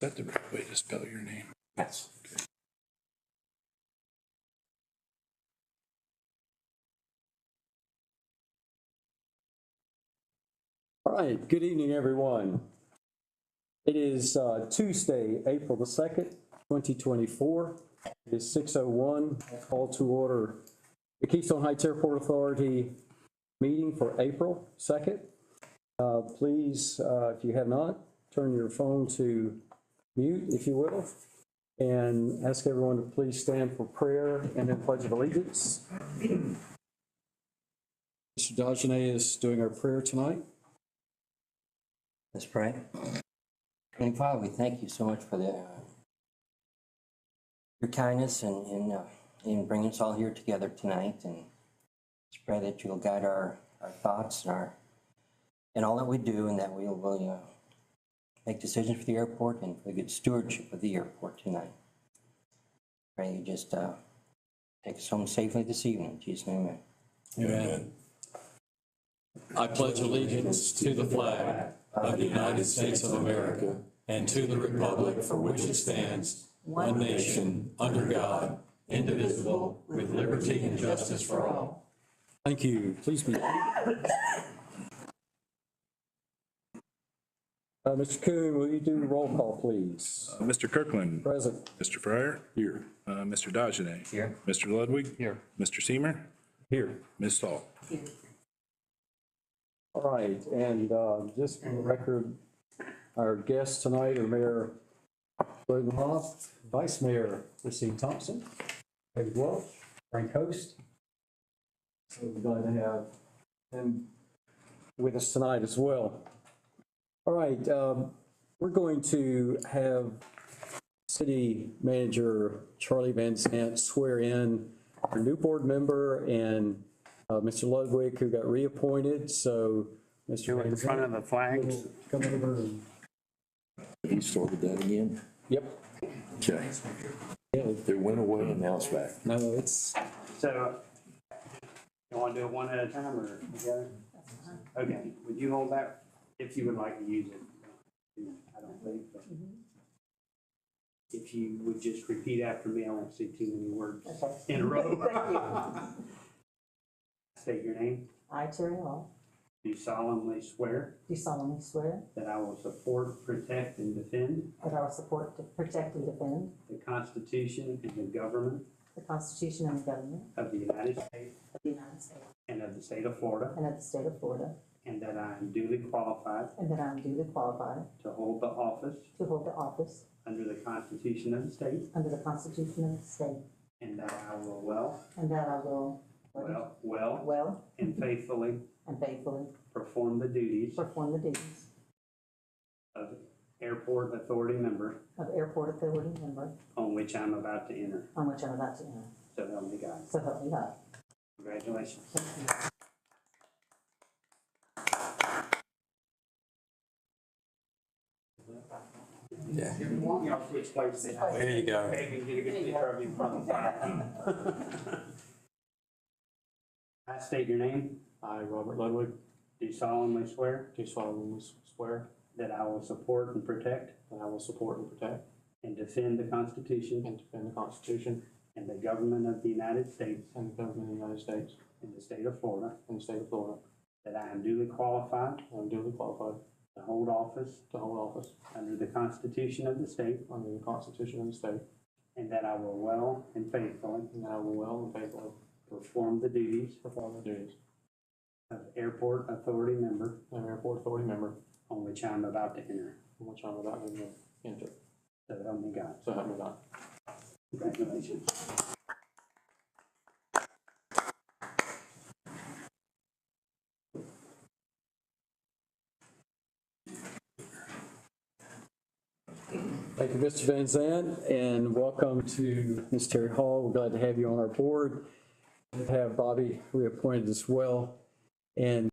that the right way to spell your name? Yes. Okay. All right, good evening, everyone. It is Tuesday, April the 2nd, 2024. It is 6:01. Call to order the Keystone Heights Airport Authority meeting for April 2nd. Please, if you have not, turn your phone to mute, if you will, and ask everyone to please stand for prayer and then pledge of allegiance. Mr. Dagenet is doing our prayer tonight. Let's pray. Heavenly Father, we thank you so much for your kindness in bringing us all here together tonight. And just pray that you'll guide our thoughts and all that we do, and that we will make decisions for the airport and for the good stewardship of the airport tonight. Pray you just take us home safely this evening. In Jesus' name, amen. Amen. I pledge allegiance to the flag of the United States of America and to the republic for which it stands, one nation, under God, indivisible, with liberty and justice for all. Thank you. Please be. Mr. Kuhn, will you do the roll call, please? Mr. Kirkland. Present. Mr. Fryer. Here. Mr. Dagenet. Here. Mr. Ludwig. Here. Mr. Seymour. Here. Ms. Stahl. Here. All right, and just for the record, our guests tonight are Mayor Lodenhoff, Vice Mayor Christine Thompson, David Welch, Frank Host. So we're glad to have him with us tonight as well. All right, we're going to have City Manager Charlie Van Zant swear in our new board member and Mr. Ludwig, who got reappointed. So, Mr. Do it in front of the flags. Come over and, He started that again? yep. Okay. Yeah, It went away and now it's back. no, it's, So, you want to do it one at a time or together? Okay, would you hold that if you would like to use it? I don't think, but if you would just repeat after me, I won't say too many words in a row. State your name. I, Terry Hall, Do solemnly swear do solemnly swear that I will support, protect, and defend that I will support, protect, and defend the Constitution and the government the Constitution and the government of the United States of the United States and of the state of Florida, and of the state of Florida, and that I am duly qualified and that I am duly qualified to hold the office to hold the office under the Constitution of the state, under the Constitution of the state, and that I will well well and faithfully and faithfully perform the duties perform the duties of Airport Authority member of Airport Authority member on which I'm about to enter. on which I'm about to enter. So help me God. So help me God. Congratulations. Thank you. Yeah. Y'all switch places. there you go. Maybe get a good picture of you in front of the fire. I state your name. I, Robert Ludwig, Do solemnly swear do solemnly swear that I will support and protect that I will support and protect and defend the Constitution and defend the Constitution and the government of the United States and the government of the United States and the state of Florida, and the state of Florida. that I am duly qualified I am duly qualified to hold office to hold office under the Constitution of the state, under the Constitution of the state, and that I will well and faithfully and that I will well and faithfully perform the duties perform the duties of Airport Authority member of Airport Authority member on which I am about to enter. on which I am about to enter. So help me God. So help me God. Congratulations. Thank you, Mr. Van Zant, and welcome to Ms. Terry Hall. We're glad to have you on our board. We have Bobby reappointed as well. And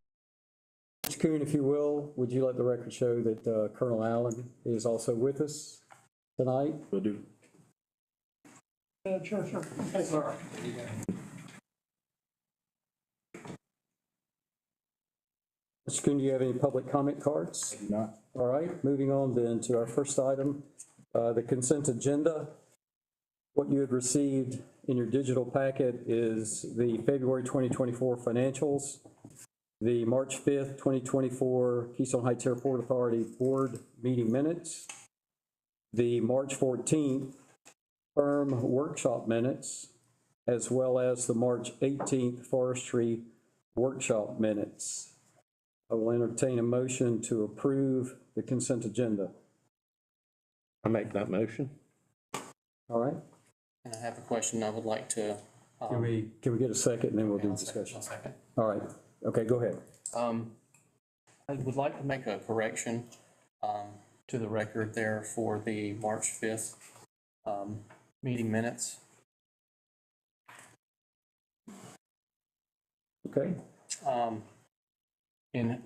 Mr. Kuhn, if you will, would you let the record show that Colonel Allen is also with us tonight? Will do. Sure. Thanks, Laura. Mr. Kuhn, do you have any public comment cards? Not. All right, moving on then to our first item The consent agenda, what you had received in your digital packet is the February 2024 financials, the March 5th, 2024 Keystone Heights Airport Authority Board meeting minutes, the March 14th firm workshop minutes, as well as the March 18th forestry workshop minutes. I will entertain a motion to approve the consent agenda. I make that motion. All right? And I have a question I would like to. Can we get a second and then we'll do discussion? One second. All right. Okay, go ahead. I would like to make a correction to the record there for the March 5th meeting minutes. Okay. And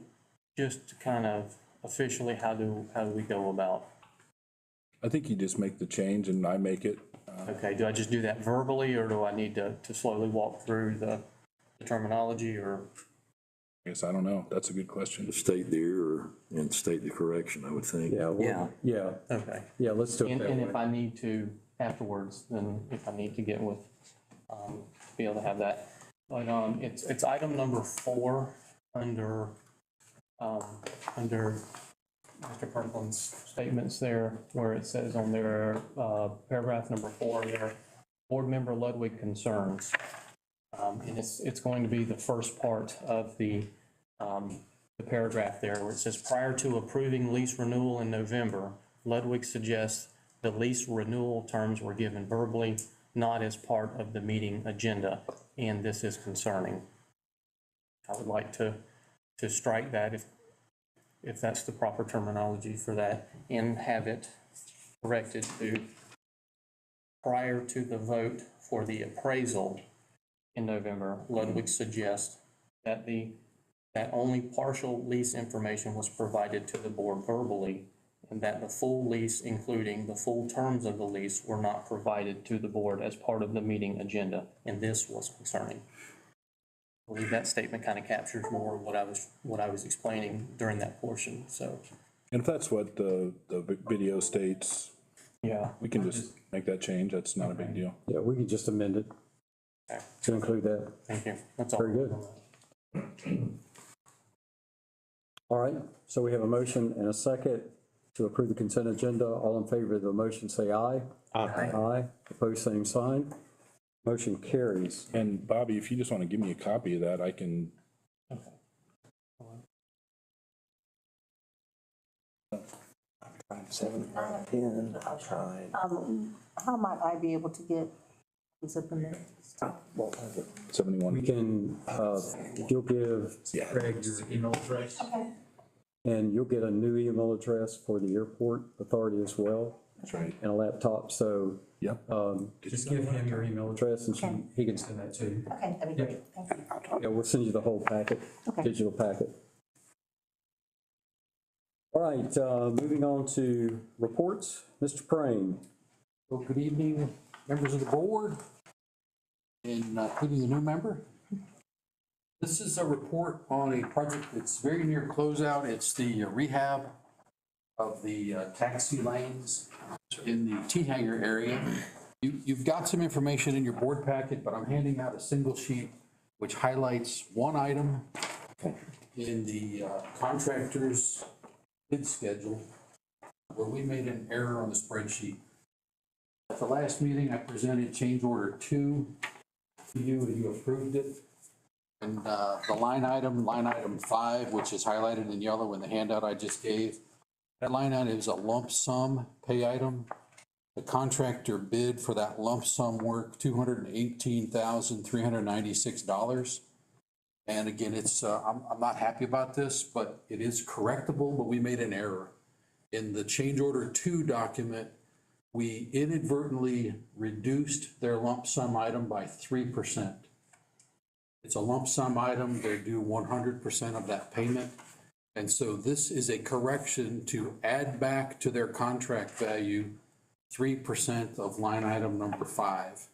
just to kind of officially, how do we go about? I think you just make the change and I make it. Okay, do I just do that verbally, or do I need to slowly walk through the terminology, or? I guess I don't know. That's a good question. State the error and state the correction, I would think. Yeah. Okay. Yeah, let's do it And that if way. I need to afterwards, then if I need to get with, be able to have that. But it's item number 4 under Mr. Kirkland's statements there, where it says on there, paragraph number 4 there, board member Ludwig concerns. And it's going to be the first part of the paragraph there, where it says, prior to approving lease renewal in November, Ludwig suggests the lease renewal terms were given verbally, not as part of the meeting agenda, and this is concerning. I would like to strike that if that's the proper terminology for that, and have it corrected to prior to the vote for the appraisal in November, Ludwig suggests that that only partial lease information was provided to the board verbally, and that the full lease, including the full terms of the lease, were not provided to the board as part of the meeting agenda, and this was concerning. I believe that statement kind of captures more of what I was explaining during that portion, so. And if that's what the video states, Yeah. we can just make that change. That's not a big deal. Yeah, we can just amend it Okay. to include that. Thank you. That's all. Very good. All right, so we have a motion and a second to approve the consent agenda. All in favor of the motion, say aye. Aye. Aye. Opposed, same sign. Motion carries. And Bobby, if you just want to give me a copy of that, I can. Okay. I tried. How might I be able to get these at the minutes? 71. We can, you'll give Craig your email address. And you'll get a new email address for the airport authority as well, That's right. and a laptop, so Yep. just give him your email address and he can send that to you. Okay, that'd be great, thank you. Yeah, we'll send you the whole packet, Okay. digital packet. All right, moving on to reports. Mr. Prane. Well, good evening, members of the board, and including the new member. This is a report on a project that's very near closeout. It's the rehab of the taxi lanes in the T-hanger area. You've got some information in your board packet, but I'm handing out a single sheet which highlights one item in the contractor's bid schedule where we made an error on the spreadsheet. At the last meeting, I presented change order 2 to you, and you approved it. And the line item 5, which is highlighted in yellow in the handout I just gave, that line item is a lump sum pay item. The contractor bid for that lump sum work $218,396. And again, it's I'm not happy about this, but it is correctable, but we made an error. In the change order 2 document, we inadvertently reduced their lump sum item by 3%. It's a lump sum item, they're due 100% of that payment. And so this is a correction to add back to their contract value 3% of line item number 5.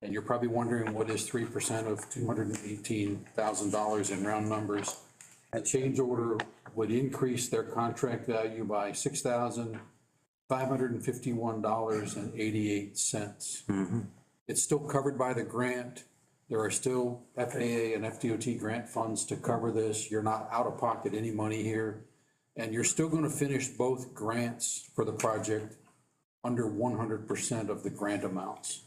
And you're probably wondering, what is 3% of $218,000 in round numbers? The change order would increase their contract value by $6,000, $551.88. It's still covered by the grant. There are still FAA and FDOT grant funds to cover this. You're not out of pocket any money here. And you're still going to finish both grants for the project under 100% of the grant amounts.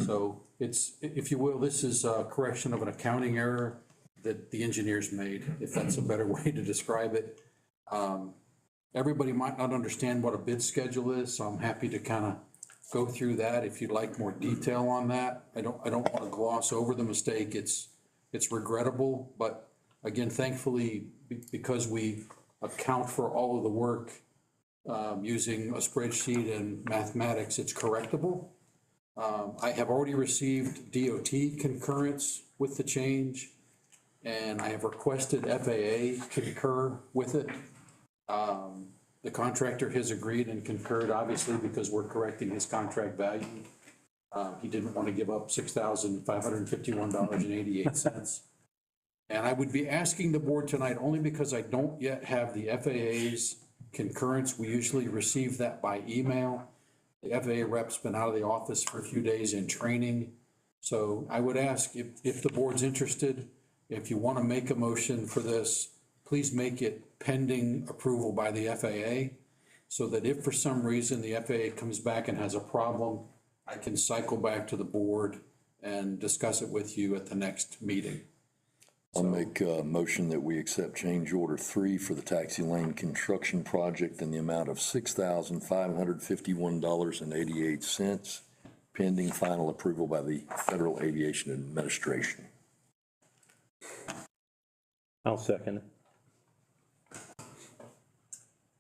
So it's, if you will, this is a correction of an accounting error that the engineers made, if that's a better way to describe it. Everybody might not understand what a bid schedule is, so I'm happy to kind of go through that if you'd like more detail on that. I don't want to gloss over the mistake. It's regrettable, but again, thankfully, because we account for all of the work using a spreadsheet and mathematics, it's correctable. I have already received DOT concurrence with the change, and I have requested FAA concur with it. The contractor has agreed and concurred, obviously, because we're correcting his contract value. He didn't want to give up $6,551.88. And I would be asking the board tonight only because I don't yet have the FAA's concurrence. We usually receive that by email. The FAA rep's been out of the office for a few days in training. So I would ask if the board's interested, if you want to make a motion for this, please make it pending approval by the FAA, so that if for some reason the FAA comes back and has a problem, I can cycle back to the board and discuss it with you at the next meeting. I'll make a motion that we accept change order 3 for the taxi lane construction project in the amount of $6,551.88, pending final approval by the Federal Aviation Administration. I'll second it.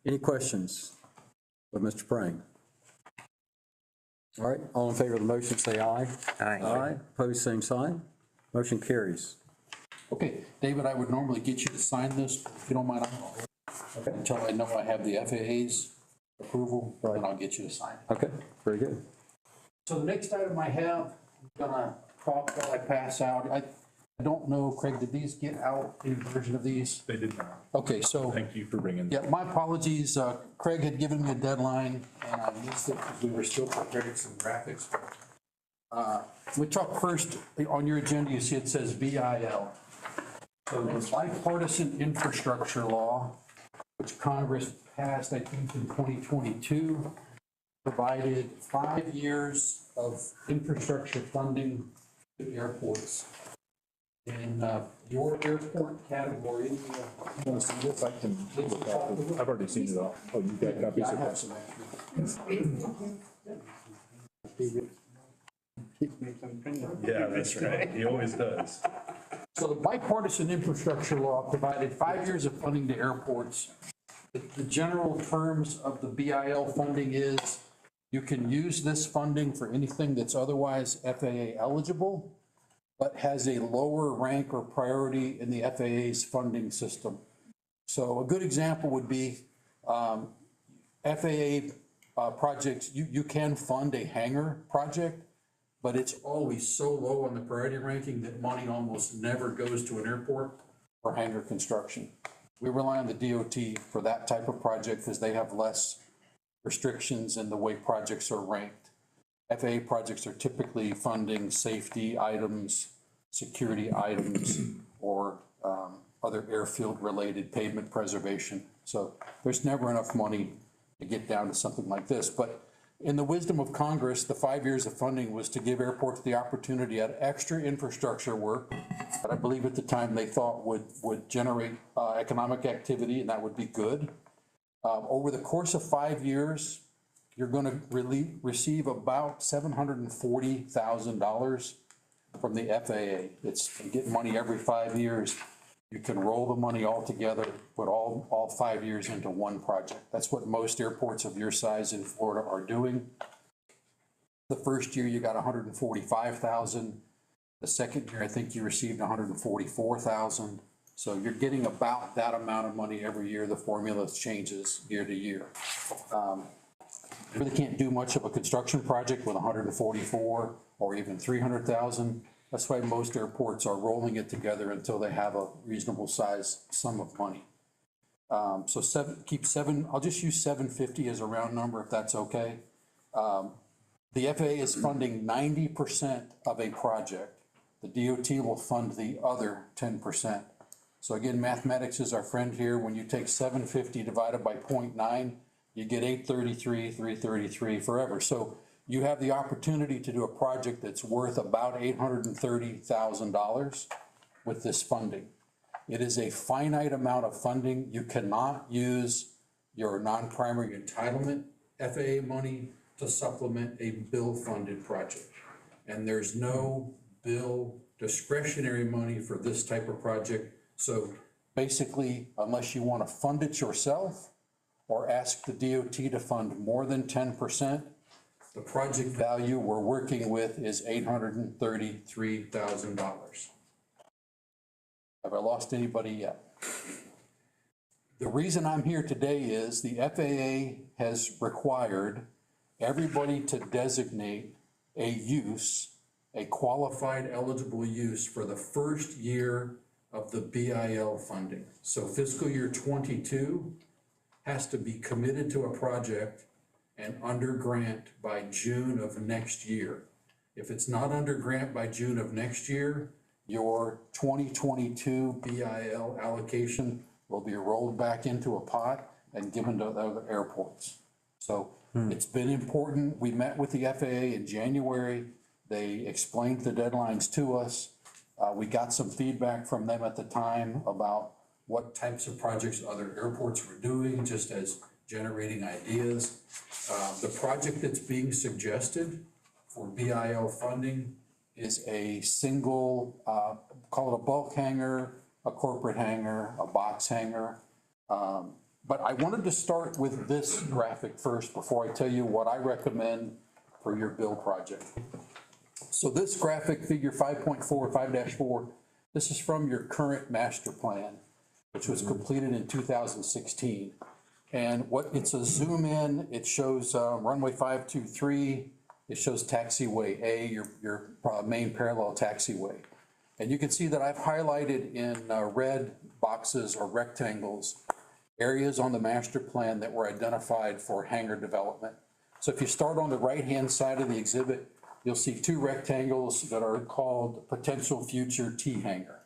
Any questions of Mr. Prang? All right, all in favor of the motion, say aye. Aye. Aye, opposed, same sign. Motion carries. Okay, David, I would normally get you to sign this, but if you don't mind, until I know I have the FAA's approval, then I'll get you to sign it. Okay, very good. So the next item I have, I'm gonna talk while I pass out. I don't know, Craig, did these get out, any version of these? They did not. Okay, so, Thank you for bringing. yeah, my apologies. Craig had given me a deadline and I missed it because we were still preparing some graphics. We talk first on your agenda, you see it says BIL. So the bipartisan infrastructure law, which Congress passed, I think, in 2022, provided 5 years of infrastructure funding to airports. In your airport category. Want to see this? I can look at it. I've already seen it all. Oh, you got copies Yeah, I of have that? some extra. Yeah, that's right. He always does. So the bipartisan infrastructure law provided 5 years of funding to airports. The general terms of the BIL funding is you can use this funding for anything that's otherwise FAA eligible, but has a lower rank or priority in the FAA's funding system. So a good example would be FAA projects, you can fund a hangar project, but it's always so low on the priority ranking that money almost never goes to an airport or hangar construction. We rely on the DOT for that type of project because they have less restrictions in the way projects are ranked. FAA projects are typically funding safety items, security items, or other airfield-related pavement preservation. So there's never enough money to get down to something like this. But in the wisdom of Congress, the 5 years of funding was to give airports the opportunity at extra infrastructure work that I believe at the time they thought would generate economic activity, and that would be good. Over the course of 5 years, you're going to receive about $740,000 from the FAA. It's you get money every 5 years. You can roll the money all together, put all 5 years into one project. That's what most airports of your size in Florida are doing. The first year you got $145,000. The second year, I think you received $144,000. So you're getting about that amount of money every year. The formula changes year to year. You really can't do much of a construction project with 144 or even 300,000. That's why most airports are rolling it together until they have a reasonable size sum of money. So I'll just use 750 as a round number if that's okay. The FAA is funding 90% of a project. The DOT will fund the other 10%. So again, mathematics is our friend here. When you take 750 divided by 0.9, you get 833, 333 forever. So you have the opportunity to do a project that's worth about $830,000 with this funding. It is a finite amount of funding. You cannot use your non-primary entitlement FAA money to supplement a bill-funded project. And there's no bill discretionary money for this type of project. So basically, unless you want to fund it yourself or ask the DOT to fund more than 10%, the project value we're working with is $833,000. Have I lost anybody yet? The reason I'm here today is the FAA has required everybody to designate a use, a qualified eligible use for the first year of the BIL funding. So fiscal year 22 has to be committed to a project and under grant by June of next year. If it's not under grant by June of next year, your 2022 BIL allocation will be rolled back into a pot and given to other airports. So it's been important. We met with the FAA in January. They explained the deadlines to us. We got some feedback from them at the time about what types of projects other airports were doing, just as generating ideas. The project that's being suggested for BIL funding is a single, call it a bulk hangar, a corporate hangar, a box hangar. But I wanted to start with this graphic first before I tell you what I recommend for your bill project. So this graphic, figure 5.4, 5-4, this is from your current master plan, which was completed in 2016. And it's a zoom in, it shows runway 523, it shows taxiway A, your main parallel taxiway. And you can see that I've highlighted in red boxes or rectangles areas on the master plan that were identified for hangar development. So if you start on the right-hand side of the exhibit, you'll see two rectangles that are called potential future T hangar.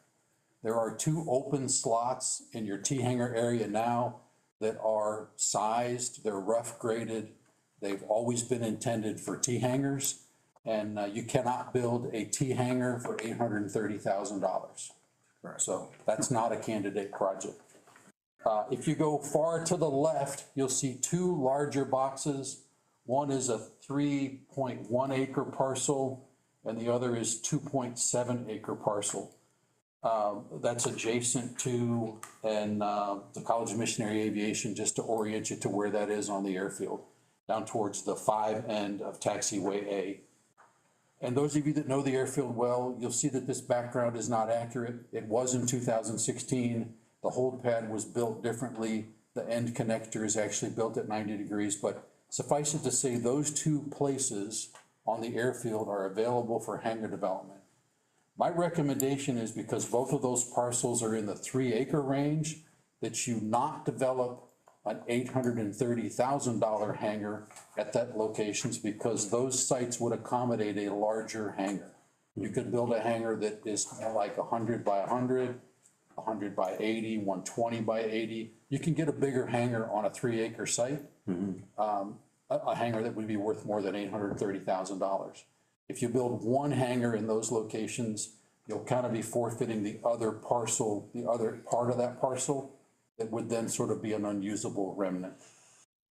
There are two open slots in your T hangar area now that are sized, they're rough graded, they've always been intended for T hangars, and you cannot build a T hangar for $830,000. So that's not a candidate project. If you go far to the left, you'll see two larger boxes. One is a 3.1 acre parcel and the other is 2.7 acre parcel. That's adjacent to the College of Missionary Aviation, just to orient you to where that is on the airfield, down towards the 5 end of taxiway A. And those of you that know the airfield well, you'll see that this background is not accurate. It was in 2016. The hold pad was built differently. The end connector is actually built at 90 degrees, but suffice it to say, those two places on the airfield are available for hangar development. My recommendation is, because both of those parcels are in the 3 acre range, that you not develop an $830,000 hangar at that locations, because those sites would accommodate a larger hangar. You could build a hangar that is more like 100 by 100, 100 by 80, 120 by 80. You can get a bigger hangar on a 3 acre site, a hangar that would be worth more than $830,000. If you build one hangar in those locations, you'll kind of be forfeiting the other parcel, the other part of that parcel that would then sort of be an unusable remnant.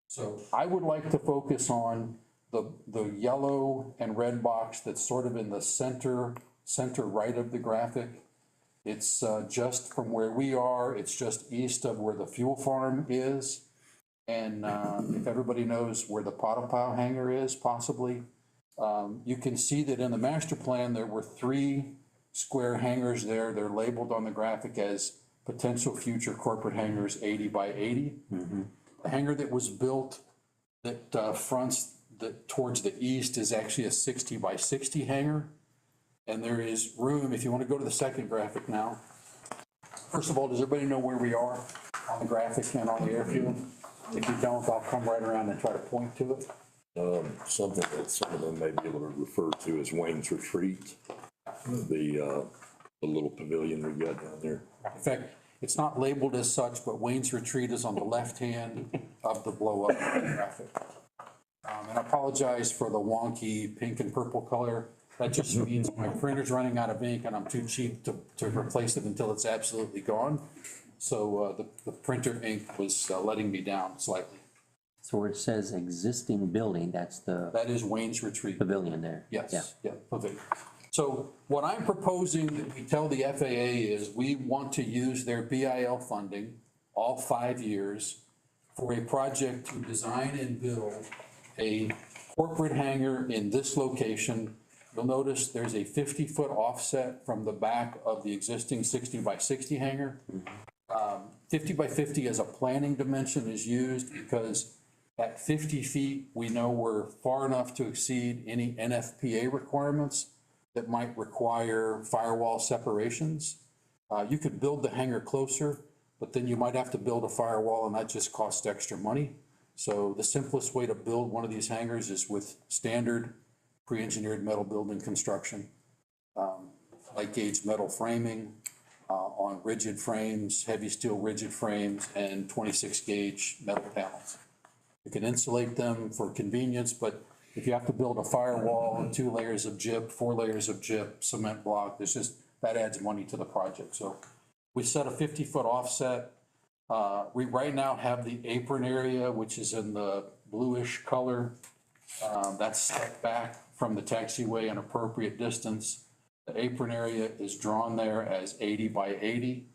So I would like to focus on the yellow and red box that's sort of in the center right of the graphic. It's just from where we are, it's just east of where the fuel farm is. And if everybody knows where the Potopow hangar is, possibly, you can see that in the master plan, there were 3 square hangars there. They're labeled on the graphic as potential future corporate hangars 80 by 80. The hangar that was built that fronts towards the east is actually a 60 by 60 hangar. And there is room, if you want to go to the second graphic now. First of all, does everybody know where we are on the graphic and on the airfield? If you don't, I'll come right around and try to point to it. Something that some of them may be able to refer to as Wayne's Retreat, the little pavilion we got down there. In fact, it's not labeled as such, but Wayne's Retreat is on the left hand of the blow up graphic. And I apologize for the wonky pink and purple color. That just means my printer's running out of ink and I'm too cheap to replace it until it's absolutely gone. So the printer ink was letting me down slightly. So where it says existing building, that's the That is Wayne's Retreat. pavilion there. Yes, yeah, pavilion. So what I'm proposing that we tell the FAA is we want to use their BIL funding, all 5 years, for a project to design and build a corporate hangar in this location. You'll notice there's a 50-foot offset from the back of the existing 60 by 60 hangar. 50 by 50 as a planning dimension is used because at 50 feet, we know we're far enough to exceed any NFPA requirements that might require firewall separations. You could build the hangar closer, but then you might have to build a firewall and that just costs extra money. So the simplest way to build one of these hangars is with standard pre-engineered metal building construction, light gauge metal framing on rigid frames, heavy steel rigid frames, and 26 gauge metal panels. You can insulate them for convenience, but if you have to build a firewall, 2 layers of gyp, 4 layers of gyp, cement block, that adds money to the project. So we set a 50-foot offset. We right now have the apron area, which is in the bluish color. That's set back from the taxiway an appropriate distance. The apron area is drawn there as 80 by 80.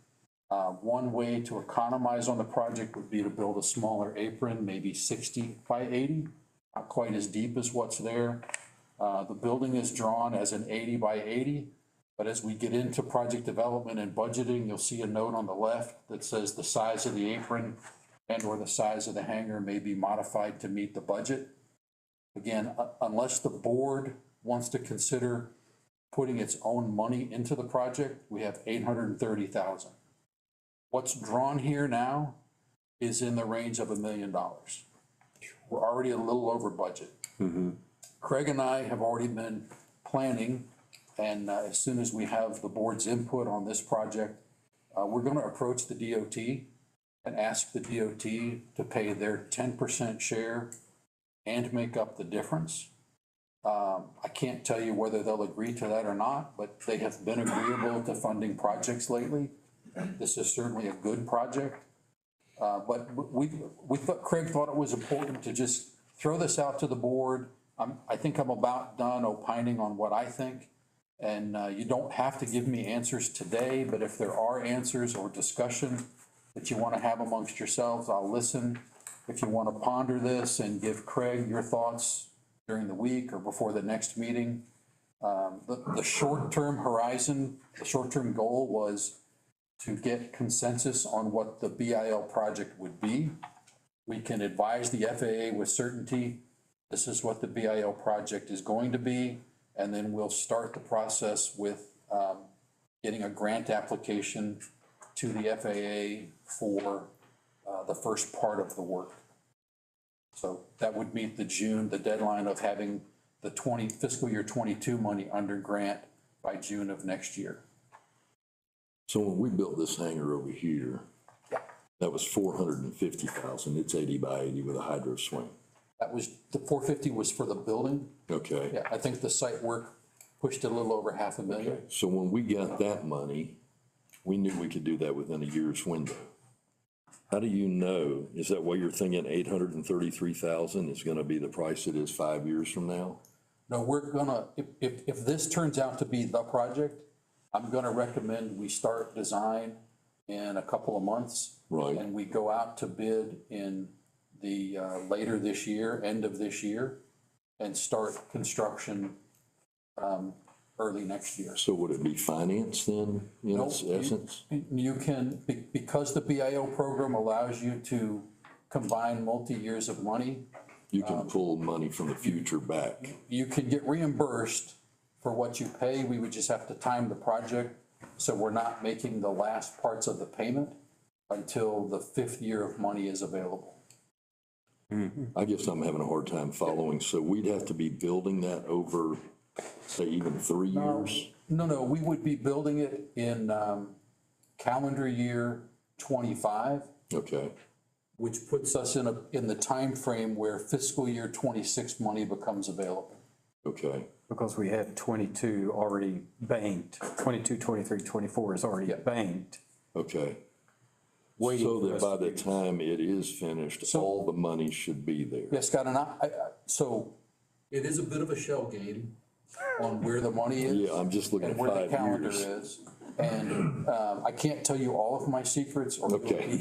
One way to economize on the project would be to build a smaller apron, maybe 60 by 80, not quite as deep as what's there. The building is drawn as an 80 by 80, but as we get into project development and budgeting, you'll see a note on the left that says the size of the apron and or the size of the hangar may be modified to meet the budget. Again, unless the board wants to consider putting its own money into the project, we have $830,000. What's drawn here now is in the range of $1 million. We're already a little over budget. Craig and I have already been planning, and as soon as we have the board's input on this project, we're going to approach the DOT and ask the DOT to pay their 10% share and make up the difference. I can't tell you whether they'll agree to that or not, but they have been agreeable to funding projects lately. This is certainly a good project. But Craig thought it was important to just throw this out to the board. I think I'm about done opining on what I think. And you don't have to give me answers today, but if there are answers or discussion that you want to have amongst yourselves, I'll listen. If you want to ponder this and give Craig your thoughts during the week or before the next meeting, the short-term horizon, the short-term goal was to get consensus on what the BIL project would be. We can advise the FAA with certainty, this is what the BIL project is going to be, and then we'll start the process with getting a grant application to the FAA for the first part of the work. So that would meet the deadline of having the fiscal year 22 money under grant by June of next year. So when we built this hangar over here, that was $450,000. It's 80 by 80 with a hydro swing. That was, the 450 was for the building. Okay. Yeah, I think the site work pushed it a little over $500,000. So when we got that money, we knew we could do that within a year's window. How do you know? Is that why you're thinking $833,000 is going to be the price it is 5 years from now? No, we're gonna, if this turns out to be the project, I'm gonna recommend we start design in a couple of months. Right. And we go out to bid in the later this year, end of this year, and start construction early next year. So would it be financed then, in Nope, essence? You can, because the BIO program allows you to combine multi-years of money, You can pull money from the future back. you can get reimbursed for what you pay. We would just have to time the project so we're not making the last parts of the payment. until the 5th year of money is available. I guess I'm having a hard time following, so we'd have to be building that over, say, even 3 years? No, we would be building it in calendar year 25, Okay, which puts us in the time frame where fiscal year 26 money becomes available. okay, Because we have 22 already banked, 22, 23, 24 is already banked. okay. Waiting So for that us by to the use. time it is finished, all the money should be there. Yes, Scott, and so it is a bit of a shell game on where the money is. Yeah, I'm just looking And at where the 5 calendar years. is. And I can't tell you all of my secrets or Okay.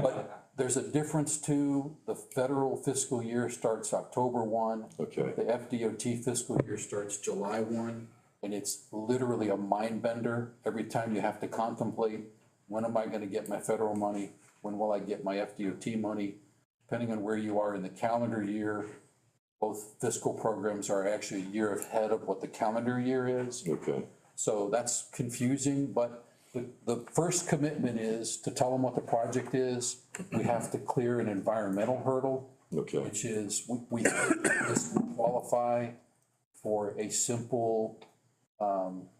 but there's a difference too. The federal fiscal year starts October 1. Okay. The FDOT fiscal year starts July 1. And it's literally a mind bender every time you have to contemplate, when am I gonna get my federal money? When will I get my FDOT money? Depending on where you are in the calendar year, both fiscal programs are actually a year ahead of what the calendar year is. Okay, So that's confusing, but the first commitment is to tell them what the project is. We have to clear an environmental hurdle, okay, which is, we think this will qualify for a simple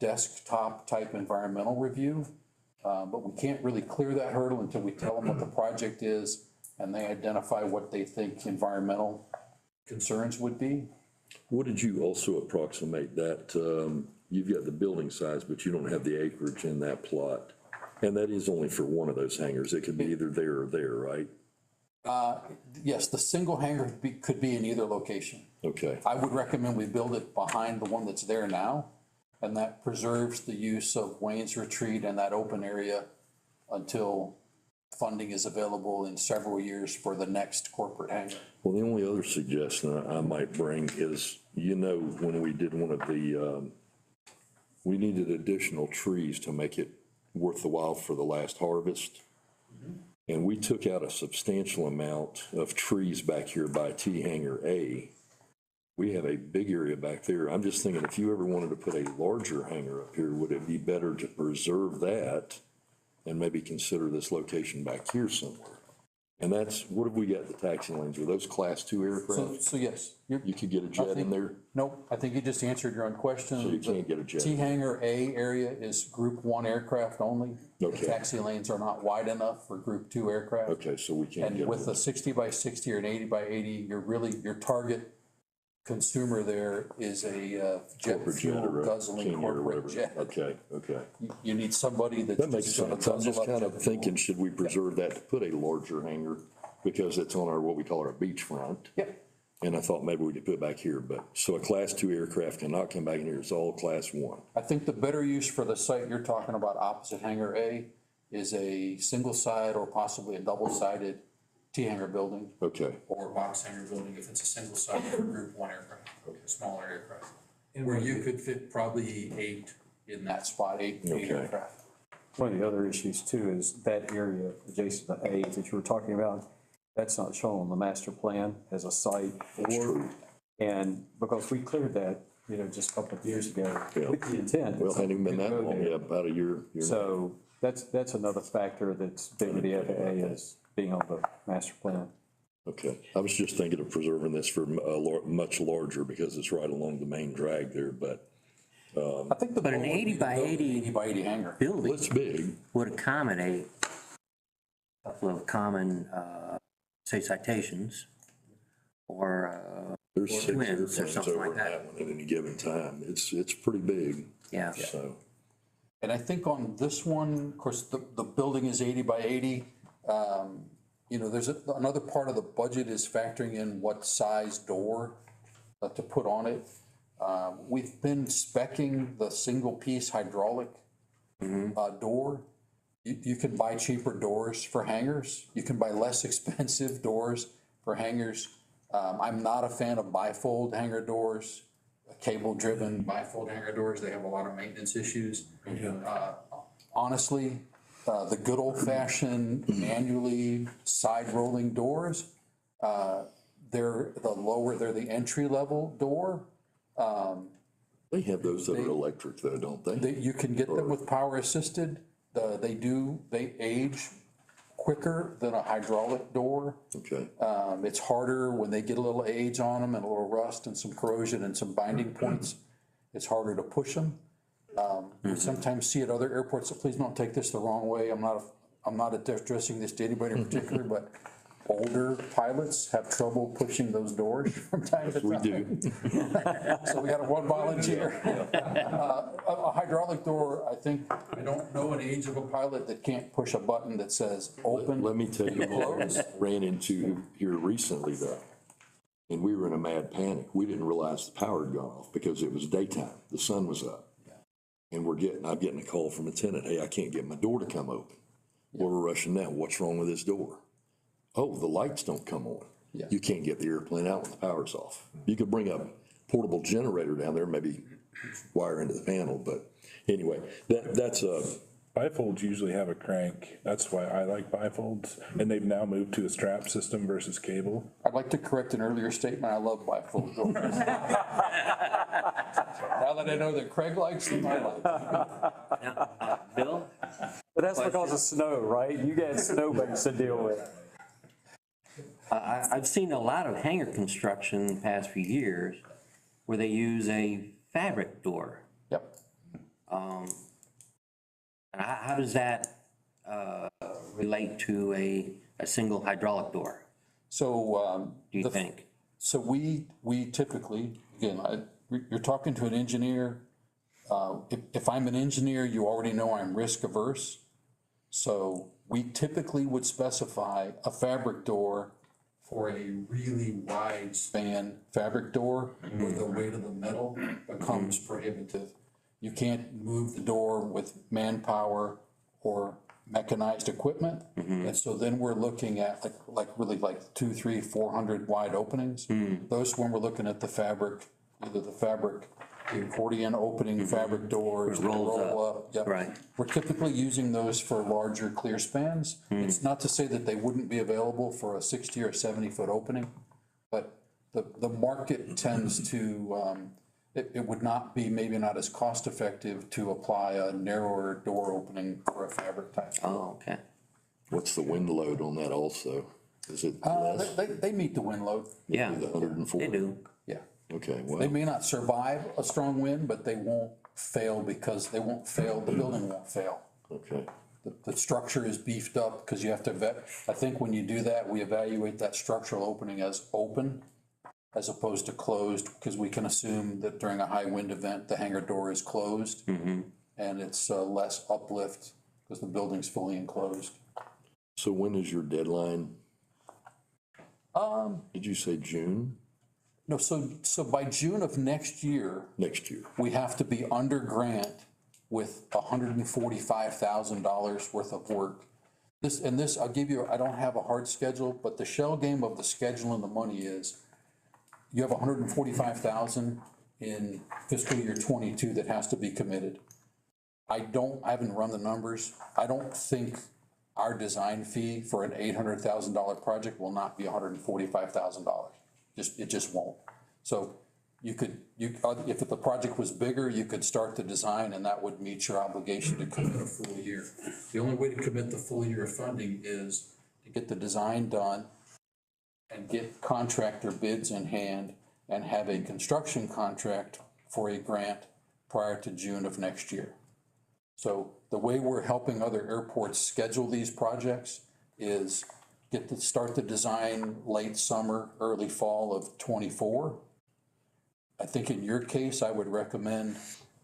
desktop type environmental review. But we can't really clear that hurdle until we tell them what the project is and they identify what they think environmental concerns would be. what did you also approximate that, you've got the building size, but you don't have the acreage in that plot? And that is only for one of those hangars, it could be either there or there, right? Yes, the single hangar could be in either location. Okay, I would recommend we build it behind the one that's there now, and that preserves the use of Wayne's Retreat and that open area until funding is available in several years for the next corporate hangar. well, the only other suggestion I might bring is, when we did one of the, we needed additional trees to make it worth the while for the last harvest. And we took out a substantial amount of trees back here by T hangar A. We have a big area back there. I'm just thinking, if you ever wanted to put a larger hangar up here, would it be better to preserve that and maybe consider this location back here somewhere? And that's, what have we got, the taxi lanes? Are those Class 2 aircraft? So yes. You could get a jet in there? Nope, I think you just answered your own question. So you can't get a jet. T hangar A area is Group 1 aircraft only. Okay. The taxi lanes are not wide enough for Group 2 aircraft. Okay, so we can't And get with them. a 60 by 60 or an 80 by 80, your target consumer there is a jet Corporate jet fuel or a guzzling King or corporate whatever. jet. Okay, okay. You need somebody that's That makes just gonna sense. I'm guzzle just up kind jet of fuel. thinking, should we preserve that to put a larger hangar? Because it's on our, what we call our beachfront. Yep. And I thought maybe we could put it back here, but, so a Class 2 aircraft cannot come back in here, it's all Class 1. I think the better use for the site you're talking about opposite hangar A is a single side or possibly a double-sided T-hangar building. Okay, Or a box hangar building if it's a single side for Group 1 aircraft, a smaller aircraft. Where you could fit probably 8 in that spot, eight Okay. aircraft. One of the other issues too is that area adjacent to A that you were talking about, that's not shown on the master plan as a site for. And because we cleared that, just a couple of years ago, Yeah. with the intent. well, hadn't even been that to go long, there. yeah, about a year. So that's another factor that's big with the FAA is being on the master plan. Okay, I was just thinking of preserving this for much larger because it's right along the main drag there, but I think the But an goal would be 80 to by build an 80 80 by 80 hangar. building it's big. would accommodate a couple of common, say citations, or, There's 6 twins or airplanes something over like in that one at any given time. It's pretty big, yeah. so. And I think on this one, of course, the building is 80 by 80. There's another part of the budget is factoring in what size door to put on it. We've been speccing the single-piece hydraulic door. You can buy cheaper doors for hangars. You can buy less expensive doors for hangars. I'm not a fan of bifold hangar doors, cable-driven bifold hangar doors. They have a lot of maintenance issues. Honestly, the good old-fashioned manually side-rolling doors, they're the entry-level door. They have those that are electric though, don't they? You can get them with power assisted. They age quicker than a hydraulic door. Okay, It's harder when they get a little age on them and a little rust and some corrosion and some binding points. It's harder to push them. We sometimes see at other airports, so please don't take this the wrong way. I'm not addressing this to anybody in particular, but older pilots have trouble pushing those doors from time to time. we do. So we got one volunteer. A hydraulic door, I think, I don't know an age of a pilot that can't push a button that says open. Let me tell you what I ran into here recently though. And we were in a mad panic. We didn't realize the power had gone off because it was daytime. The sun was up. And I'm getting a call from a tenant, hey, I can't get my door to come open. Well, we're rushing now. What's wrong with this door? Oh, the lights don't come on. Yeah. You can't get the airplane out when the power's off. You could bring a portable generator down there, maybe wire into the panel, but anyway, that's Bifolds usually have a crank. That's why I like bifolds. And they've now moved to a strap system versus cable. I'd like to correct an earlier statement. I love bifold doors. Now that I know that Craig likes them, I like them. Bill? But that's because of snow, right? You got snowbanks to deal with. I've seen a lot of hangar construction in the past few years where they use a fabric door. Yep. How does that relate to a single hydraulic door, So, do you think? so we typically, again, you're talking to an engineer. If I'm an engineer, you already know I'm risk averse. So we typically would specify a fabric door for a really wide span fabric door where the weight of the metal becomes prohibitive. You can't move the door with manpower or mechanized equipment. And so then we're looking at like 200, 300, 400 wide openings. Those when we're looking at the fabric, either the accordion opening fabric doors, It rolls roll up. up. Yep. Right. We're typically using those for larger clear spans. It's not to say that they wouldn't be available for a 60 or 70-foot opening, but the market tends to, it would not be, maybe not as cost effective to apply a narrower door opening for a fabric type. Oh, okay. what's the wind load on that also? Is it less They meet the wind load. Yeah, than the 104? they do. Yeah. Okay, They well, may not survive a strong wind, but they won't fail because the building won't fail. okay. The structure is beefed up because you have to I think when you do that, we evaluate that structural opening as open as opposed to closed, because we can assume that during a high wind event, the hangar door is closed. And it's less uplift because the building's fully enclosed. So when is your deadline? Did you say June No, so by June of next year, next year? we have to be under grant with $145,000 worth of work. This, I'll give you, I don't have a hard schedule, but the shell game of the schedule and the money is, you have $145,000 in fiscal year '22 that has to be committed. I haven't run the numbers. I don't think our design fee for an $800,000 project will not be $145,000. It just won't. So if the project was bigger, you could start the design and that would meet your obligation to commit a full year. The only way to commit the full year of funding is to get the design done and get contractor bids in hand and have a construction contract for a grant prior to June of next year. So the way we're helping other airports schedule these projects is start the design late summer, early fall of '24. I think in your case, I would recommend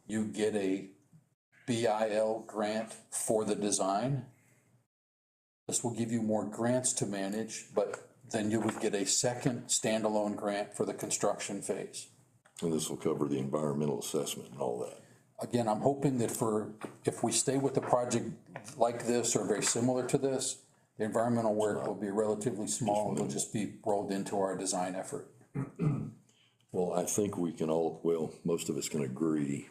you get a BIL grant for the design. This will give you more grants to manage, but then you would get a second standalone grant for the construction phase. And this will cover the environmental assessment and all that. Again, I'm hoping that if we stay with the project like this or very similar to this, the environmental work will be relatively small and will just be rolled into our design effort. Well, I think we can most of us can agree.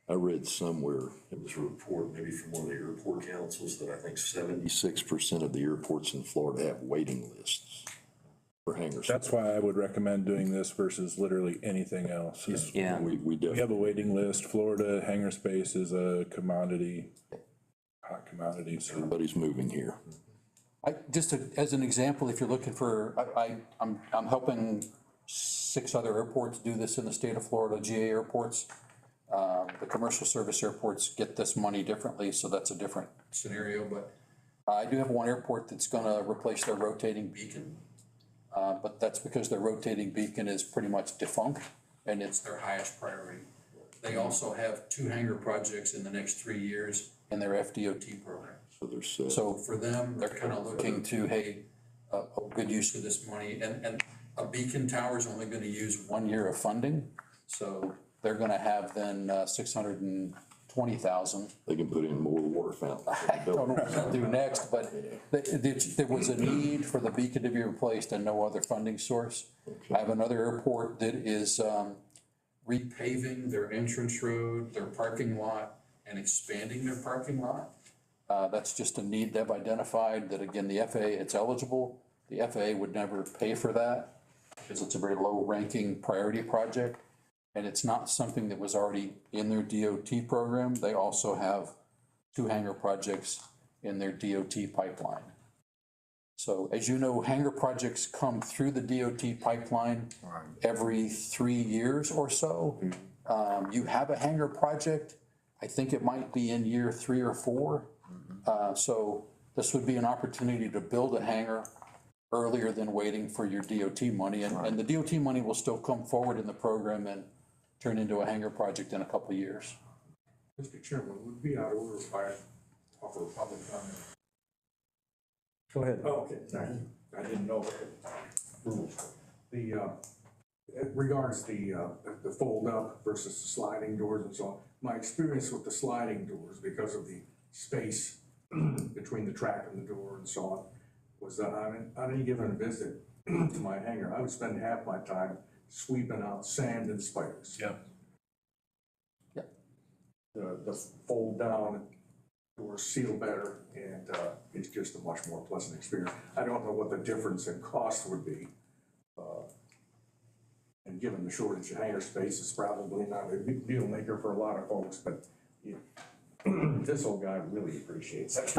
I read somewhere, it was a report, maybe from one of the airport councils, that I think 76% of the airports in Florida have waiting lists for hangars. That's why I would recommend doing this versus literally anything else. Yeah. We We definitely, have a waiting list. Florida hangar space is a commodity, hot commodity, so. everybody's moving here. As an example, if you're looking for, I'm helping 6 other airports do this in the state of Florida, GA airports. The commercial service airports get this money differently, so that's a different scenario, but I do have one airport that's gonna replace their rotating beacon. But that's because their rotating beacon is pretty much defunct, and it's their highest priority. They also have 2 hangar projects in the next 3 years in their FDOT program. So there's, So for them, they're kind of looking to, hey, a good use of this money, and a beacon tower is only gonna use 1 year of funding. So they're gonna have then 620,000. they can put in more water fountains. I don't know what they'll do next, but there was a need for the beacon to be replaced and no other funding source. I have another airport that is repaving their entrance road, their parking lot, and expanding their parking lot. That's just a need they've identified that, again, the FAA, it's eligible. The FAA would never pay for that because it's a very low-ranking priority project. And it's not something that was already in their DOT program. They also have 2 hangar projects in their DOT pipeline. So as you know, hangar projects come through the DOT pipeline every 3 years or so. You have a hangar project, I think it might be in year 3 or 4. So this would be an opportunity to build a hangar earlier than waiting for your DOT money. And the DOT money will still come forward in the program and turn into a hangar project in a couple of years. Mr. Chairman, would be out of order if I offer a public comment. Go ahead. Oh, okay, sorry. I didn't know rules. It regards the fold up versus the sliding doors and so on. My experience with the sliding doors, because of the space between the track and the door and so on, was that on any given visit to my hangar, I would spend half my time sweeping out sand and spiders. Yeah. The fold down doors seal better, and it's just a much more pleasant experience. I don't know what the difference in cost would be. And given the shortage of hangar space, it's probably not a big deal maker for a lot of folks, but this old guy really appreciates it.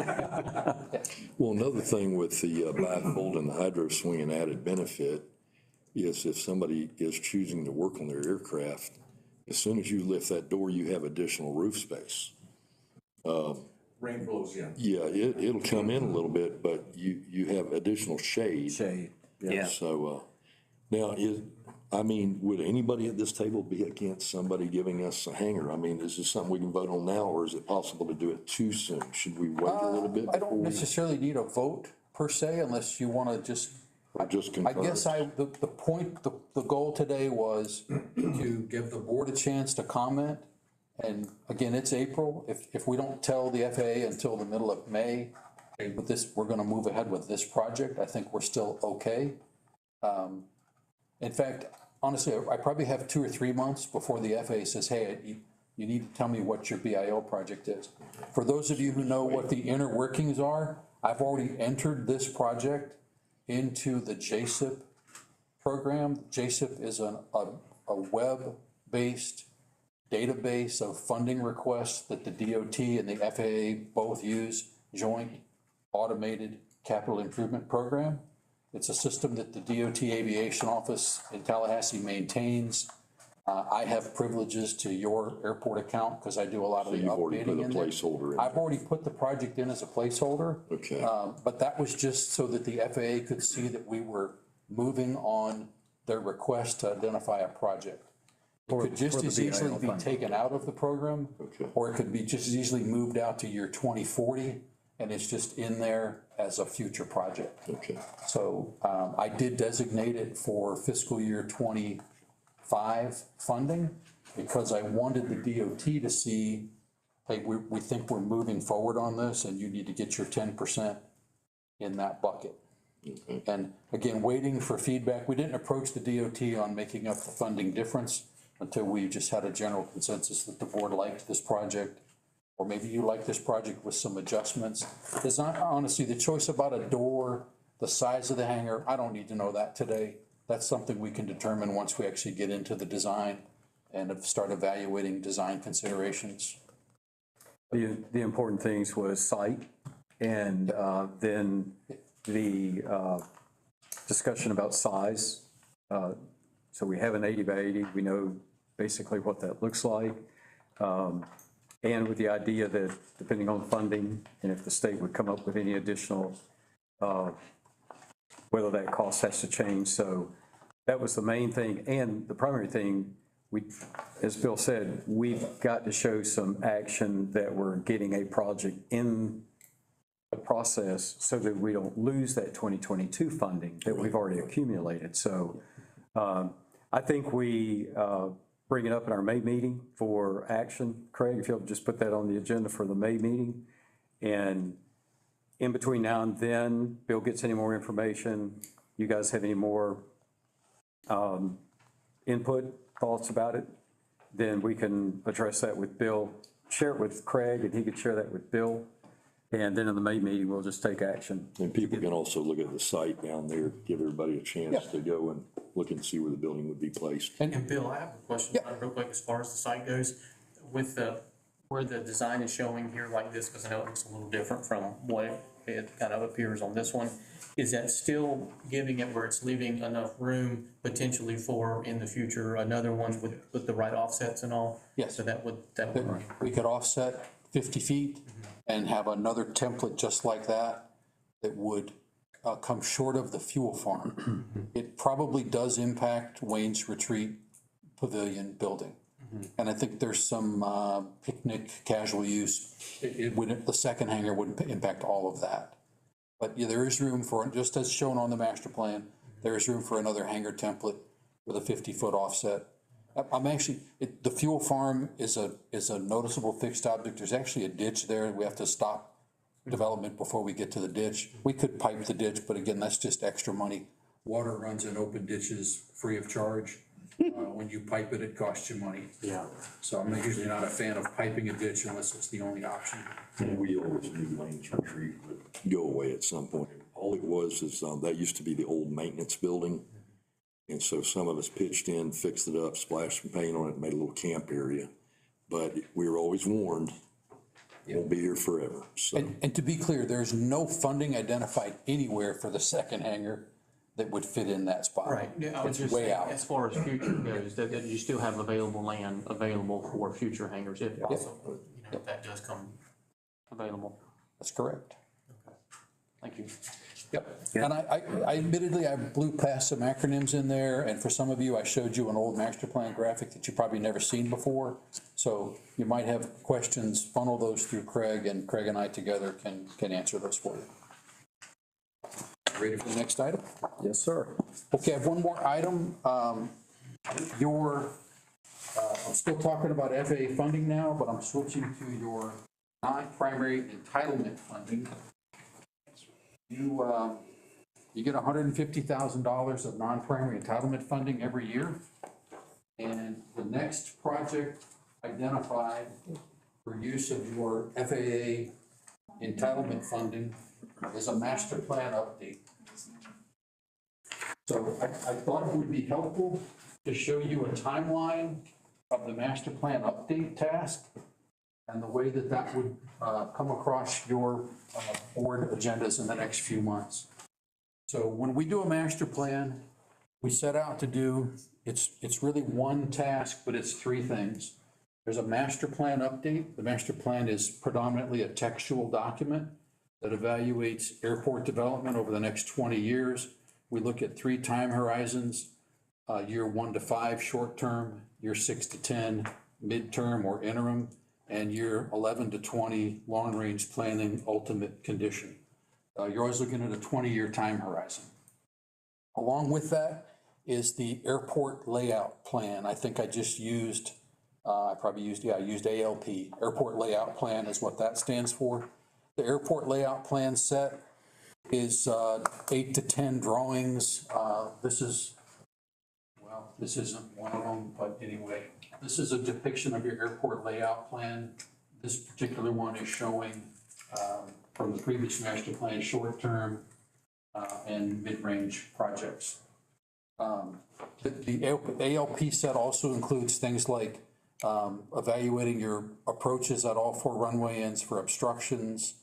Well, another thing with the bifold and the hydro swing, an added benefit is if somebody is choosing to work on their aircraft, as soon as you lift that door, you have additional roof space. Rain blows in. Yeah, it'll come in a little bit, but you have additional shade. Yeah. So, now would anybody at this table be against somebody giving us a hangar? I mean, is this something we can vote on now, or is it possible to do it too soon? Should we wait a little bit? I don't necessarily need a vote per se, unless you want to just. Or just I guess the goal today was to give the board a chance to comment. And again, it's April. If we don't tell the FAA until the middle of May, hey, with this, we're gonna move ahead with this project, I think we're still okay. In fact, honestly, I probably have 2 or 3 months before the FAA says, hey, you need to tell me what your BIL project is. For those of you who know what the inner workings are, I've already entered this project into the JSIP program. JSIP is a web-based database of funding requests that the DOT and the FAA both use, joint automated capital improvement program. It's a system that the DOT Aviation Office in Tallahassee maintains. I have privileges to your airport account because I do a lot of the you've already updating put a in there. placeholder in I've already put the project in as a placeholder. Okay. But that was just so that the FAA could see that we were moving on their request to identify a project. It could just as easily be taken out of the program, or it could be just as easily moved out to year 2040, and it's just in there as a future project. Okay. So I did designate it for fiscal year 25 funding because I wanted the DOT to see, hey, we think we're moving forward on this and you need to get your 10% in that bucket. Okay. And again, waiting for feedback. We didn't approach the DOT on making up the funding difference until we just had a general consensus that the board liked this project, or maybe you like this project with some adjustments. It's not, honestly, the choice about a door, the size of the hangar, I don't need to know that today. That's something we can determine once we actually get into the design and start evaluating design considerations. The important things was site and then the discussion about size. So we have an 80 by 80, we know basically what that looks like. And with the idea that depending on funding, and if the state would come up with any additional, whether that cost has to change. So that was the main thing. And the primary thing, as Bill said, we've got to show some action that we're getting a project in the process so that we don't lose that 2022 funding that we've already accumulated. So I think we bring it up in our May meeting for action. Craig, if you'll just put that on the agenda for the May meeting. And in between now and then, Bill gets any more information, you guys have any more input, thoughts about it, then we can address that with Bill, share it with Craig, and he could share that with Bill. And then in the May meeting, we'll just take action. And people can also look at the site down there, give everybody a chance to go and look and see where the building would be placed. And Bill, I have a question real quick as far as the site goes. With where the design is showing here like this, because I know it looks a little different from what it kind of appears on this one. Is that still giving it where it's leaving enough room potentially for, in the future, another one with the right offsets and all? Yes. So that would. We could offset 50 feet and have another template just like that that would come short of the fuel farm. It probably does impact Wayne's Retreat Pavilion building. And I think there's some picnic casual use. It wouldn't, the second hangar wouldn't impact all of that. But yeah, there is room for, just as shown on the master plan, there is room for another hangar template with a 50-foot offset. I'm actually, the fuel farm is a noticeable fixed object. There's actually a ditch there. We have to stop development before we get to the ditch. We could pipe the ditch, but again, that's just extra money. Water runs in open ditches free of charge. When you pipe it, it costs you money. Yeah. So I'm usually not a fan of piping a ditch unless it's the only option. And we always knew Lane's Retreat would go away at some point. All it was is, that used to be the old maintenance building. And so some of us pitched in, fixed it up, splashed some paint on it, made a little camp area. But we were always warned, it won't be here forever, so. And to be clear, there's no funding identified anywhere for the second hangar that would fit in that spot. Right, yeah, I was It's just way saying, out. as far as future goes, that you still have available land available for future hangars if possible, if that does come available. That's correct. Thank you. Yep. And I admittedly, I blew past some acronyms in there, and for some of you, I showed you an old master plan graphic that you've probably never seen before. So you might have questions, funnel those through Craig, and Craig and I together can answer those for you. Ready for the next item? Yes, sir. Okay, I have one more item. I'm still talking about FAA funding now, but I'm switching to your non-primary entitlement funding. You get $150,000 of non-primary entitlement funding every year. And the next project identified for use of your FAA entitlement funding is a master plan update. So I thought it would be helpful to show you a timeline of the master plan update task and the way that that would come across your board agendas in the next few months. So when we do a master plan, we set out to do, it's really one task, but it's three things. There's a master plan update. The master plan is predominantly a textual document that evaluates airport development over the next 20 years. We look at 3 time horizons, year 1 to 5 short-term, year 6 to 10 midterm or interim, and year 11 to 20 long-range planning ultimate condition. You're always looking at a 20-year time horizon. Along with that is the airport layout plan. I think I just used, I used ALP. Airport layout plan is what that stands for. The airport layout plan set is 8 to 10 drawings. This isn't one of them, but anyway, this is a depiction of your airport layout plan. This particular one is showing from the previous master plan, short-term and mid-range projects. The ALP set also includes things like evaluating your approaches at all 4 runway ends for obstructions,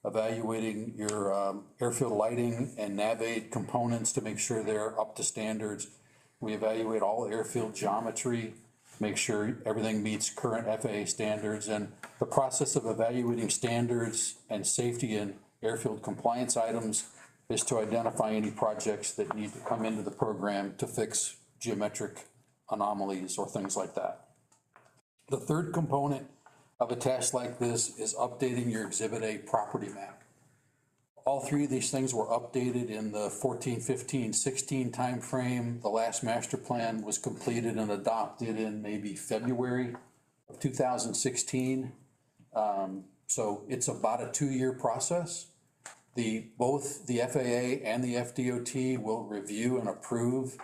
evaluating your airfield lighting and nav aid components to make sure they're up to standards. We evaluate all airfield geometry, make sure everything meets current FAA standards. And the process of evaluating standards and safety and airfield compliance items is to identify any projects that need to come into the program to fix geometric anomalies or things like that. The third component of a task like this is updating your Exhibit A property map. All three of these things were updated in the 14, 15, 16 timeframe. The last master plan was completed and adopted in maybe February of 2016. So it's about a 2-year process. Both the FAA and the FDOT will review and approve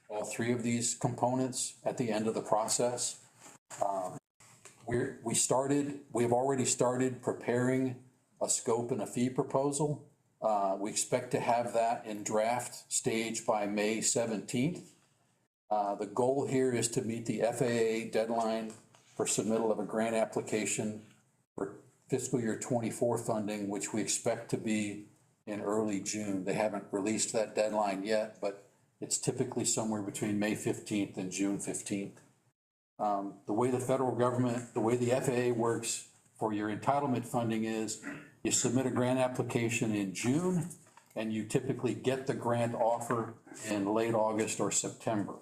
all three of these components at the end of the process. We have already started preparing a scope and a fee proposal. We expect to have that in draft stage by May 17th. The goal here is to meet the FAA deadline for submittal of a grant application for fiscal year 24 funding, which we expect to be in early June. They haven't released that deadline yet, but it's typically somewhere between May 15th and June 15th. The way the federal government, the way the FAA works for your entitlement funding is you submit a grant application in June and you typically get the grant offer in late August or September.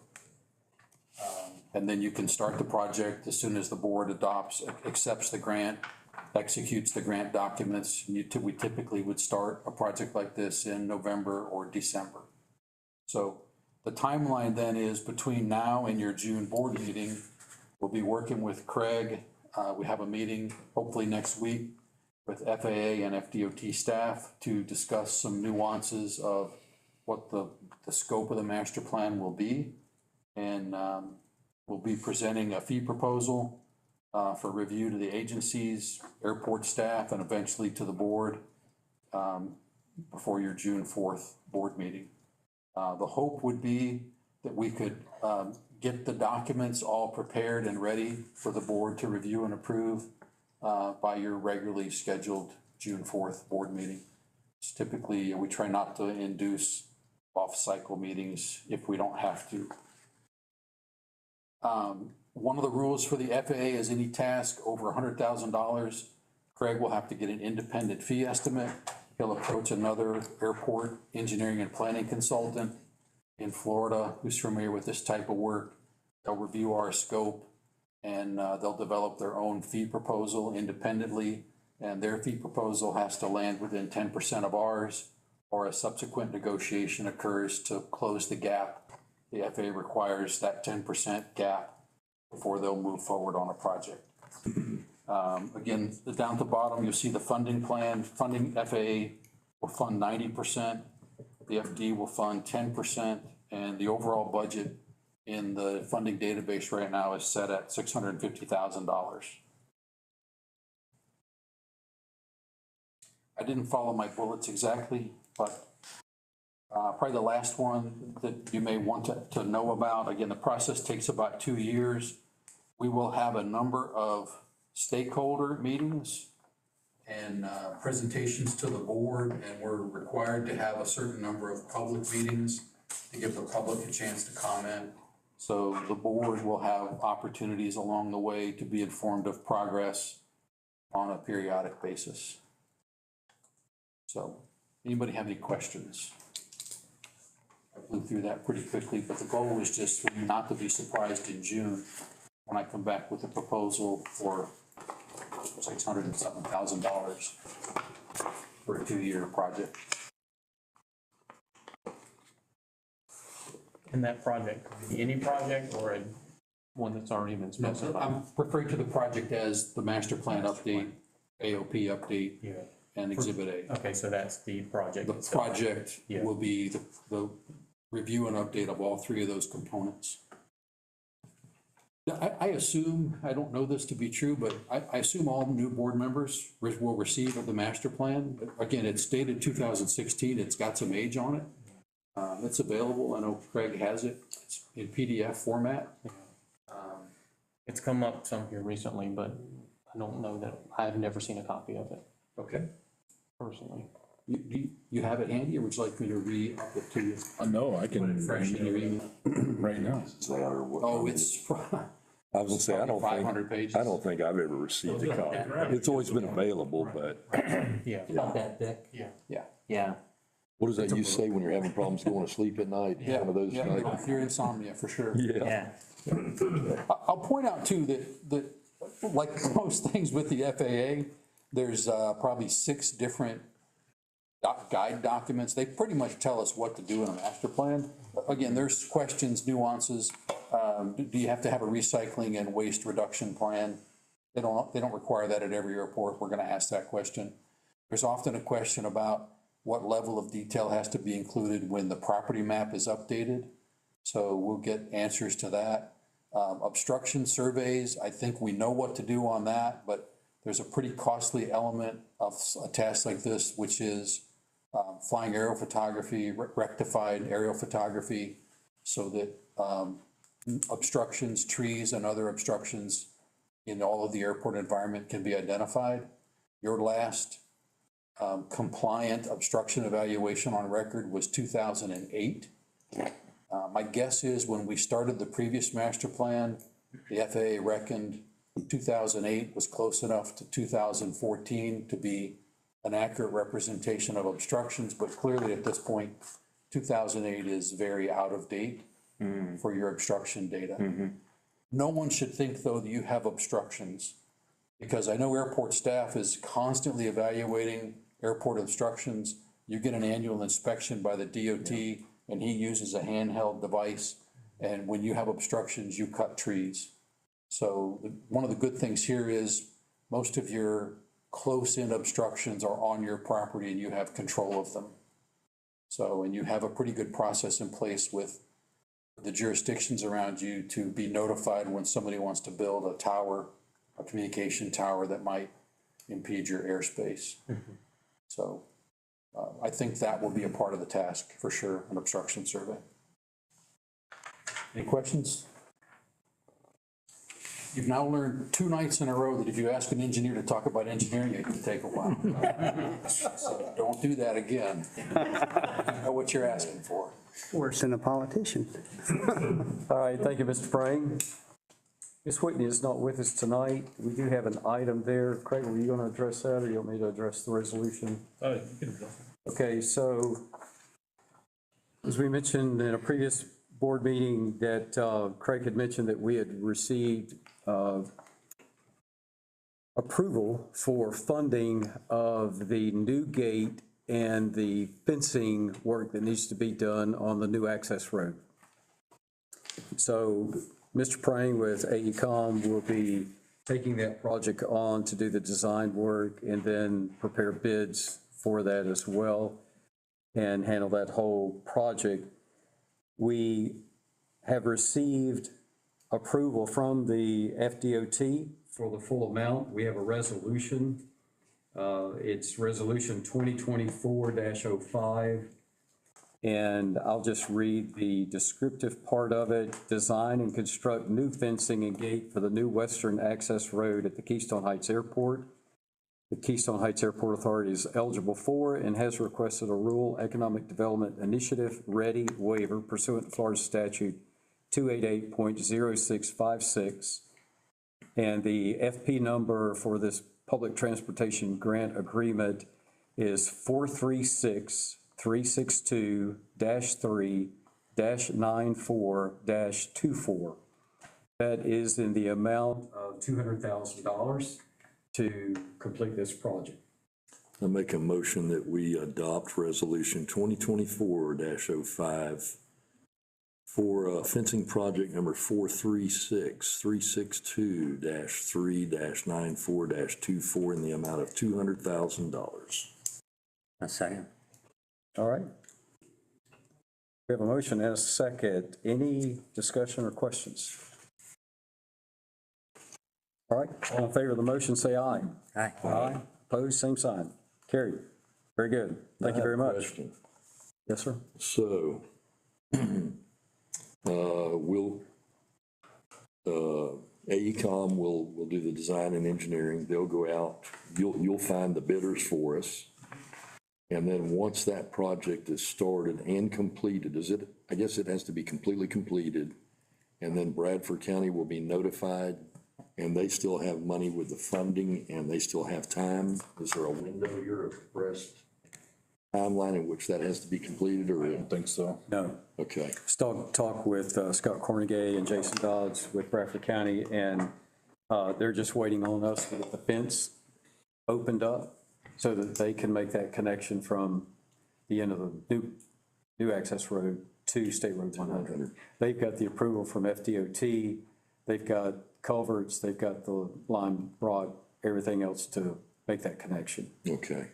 And then you can start the project as soon as the board accepts the grant, executes the grant documents. We typically would start a project like this in November or December. So the timeline then is between now and your June board meeting, we'll be working with Craig. We have a meeting hopefully next week with FAA and FDOT staff to discuss some nuances of what the scope of the master plan will be. And we'll be presenting a fee proposal for review to the agencies, airport staff, and eventually to the board before your June 4th board meeting. The hope would be that we could get the documents all prepared and ready for the board to review and approve by your regularly scheduled June 4th board meeting. It's typically, we try not to induce off-cycle meetings if we don't have to. One of the rules for the FAA is any task over $100,000, Craig will have to get an independent fee estimate. He'll approach another airport engineering and planning consultant in Florida who's familiar with this type of work. They'll review our scope and they'll develop their own fee proposal independently, and their fee proposal has to land within 10% of ours, or a subsequent negotiation occurs to close the gap. The FAA requires that 10% gap before they'll move forward on a project. Again, down at the bottom, you'll see the funding plan. Funding, FAA will fund 90%, the FD will fund 10%, and the overall budget in the funding database right now is set at $650,000. I didn't follow my bullets exactly, but probably the last one that you may want to know about, again, the process takes about 2 years. We will have a number of stakeholder meetings and presentations to the board, and we're required to have a certain number of public meetings to give the public a chance to comment. So the board will have opportunities along the way to be informed of progress on a periodic basis. So, anybody have any questions? I blew through that pretty quickly, but the goal is just for you not to be surprised in June when I come back with a proposal for $607,000 for a 2-year project. And that project could be any project or one that's already been specified? I'm referring to the project as the master plan update, AOP update, Yeah. and Exhibit A. Okay, so that's the project The itself. project Yeah. will be the review and update of all three of those components. I assume, I don't know this to be true, but I assume all new board members will receive the master plan. Again, it's dated 2016, it's got some age on it. It's available, I know Craig has it, it's in PDF format. It's come up some here recently, but I don't know that, I've never seen a copy of it. Okay. personally. You have it handy, or would you like me to re-up it to you? No, I Put can, it fresh in your email? right now. Oh, it's, I was gonna say, I don't think, 500 pages. I don't think I've ever received a copy. It's always been available, but Yeah, About that thick. yeah. yeah. Yeah. what does that you say when you're having problems going to sleep at night? Yeah, One of those yeah, nights? if you're insomnia, for sure. Yeah. I'll point out too that like most things with the FAA, there's probably 6 different guide documents. They pretty much tell us what to do in a master plan. Again, there's questions, nuances. Do you have to have a recycling and waste reduction plan? They don't require that at every airport. We're gonna ask that question. There's often a question about what level of detail has to be included when the property map is updated. So we'll get answers to that. Obstruction surveys, I think we know what to do on that, but there's a pretty costly element of a task like this, which is flying aerial photography, rectified aerial photography, so that obstructions, trees, and other obstructions in all of the airport environment can be identified. Your last compliant obstruction evaluation on record was 2008. My guess is when we started the previous master plan, the FAA reckoned 2008 was close enough to 2014 to be an accurate representation of obstructions, but clearly at this point, 2008 is very out of date for your obstruction data. No one should think, though, that you have obstructions, because I know airport staff is constantly evaluating airport obstructions. You get an annual inspection by the DOT, and he uses a handheld device, and when you have obstructions, you cut trees. So one of the good things here is most of your close-in obstructions are on your property and you have control of them. So, and you have a pretty good process in place with the jurisdictions around you to be notified when somebody wants to build a tower, a communication tower that might impede your airspace. So I think that will be a part of the task for sure, an obstruction survey. Any questions? You've now learned 2 nights in a row that if you ask an engineer to talk about engineering, it can take a while. So don't do that again. You know what you're asking for. Worse than a politician. All right, thank you, Mr. Prang. Ms. Whitney is not with us tonight. We do have an item there. Craig, were you going to address that, or you want me to address the resolution? You can address it. Okay, so as we mentioned in a previous board meeting, that Craig had mentioned that we had received approval for funding of the new gate and the fencing work that needs to be done on the new access road. So Mr. Prang with AECom will be taking that project on to do the design work and then prepare bids for that as well and handle that whole project. We have received approval from the FDOT for the full amount. We have a resolution. It's resolution 2024-05. And I'll just read the descriptive part of it. Design and construct new fencing and gate for the new western access road at the Keystone Heights Airport. The Keystone Heights Airport Authority is eligible for and has requested a Rural Economic Development Initiative ready waiver pursuant to Florida Statute 288.0656. And the FP number for this public transportation grant agreement is 436-362-3-94-24. That is in the amount of $200,000 to complete this project. I make a motion that we adopt resolution 2024-05 for fencing project number 436-362-3-94-24 in the amount of $200,000. A second. All right. We have a motion and a second. Any discussion or questions? All right, all in favor of the motion, say aye. Aye. Aye. Opposed, same sign. Carried. Very good. Thank you very much. Question. Yes, sir. So, AECom will do the design and engineering. They'll go out, you'll find the bidders for us. And then once that project is started and completed, I guess it has to be completely completed. And then Bradford County will be notified, and they still have money with the funding, and they still have time. Is there a window here of expressed timeline in which that has to be completed, or? I don't think so. No. Okay, Still talk with Scott Cornegay and Jason Dodds with Bradford County, and they're just waiting on us to get the fence opened up so that they can make that connection from the end of the new access road to State Road 100. They've got the approval from FDOT, they've got culverts, they've got the line brought, everything else to make that connection. okay.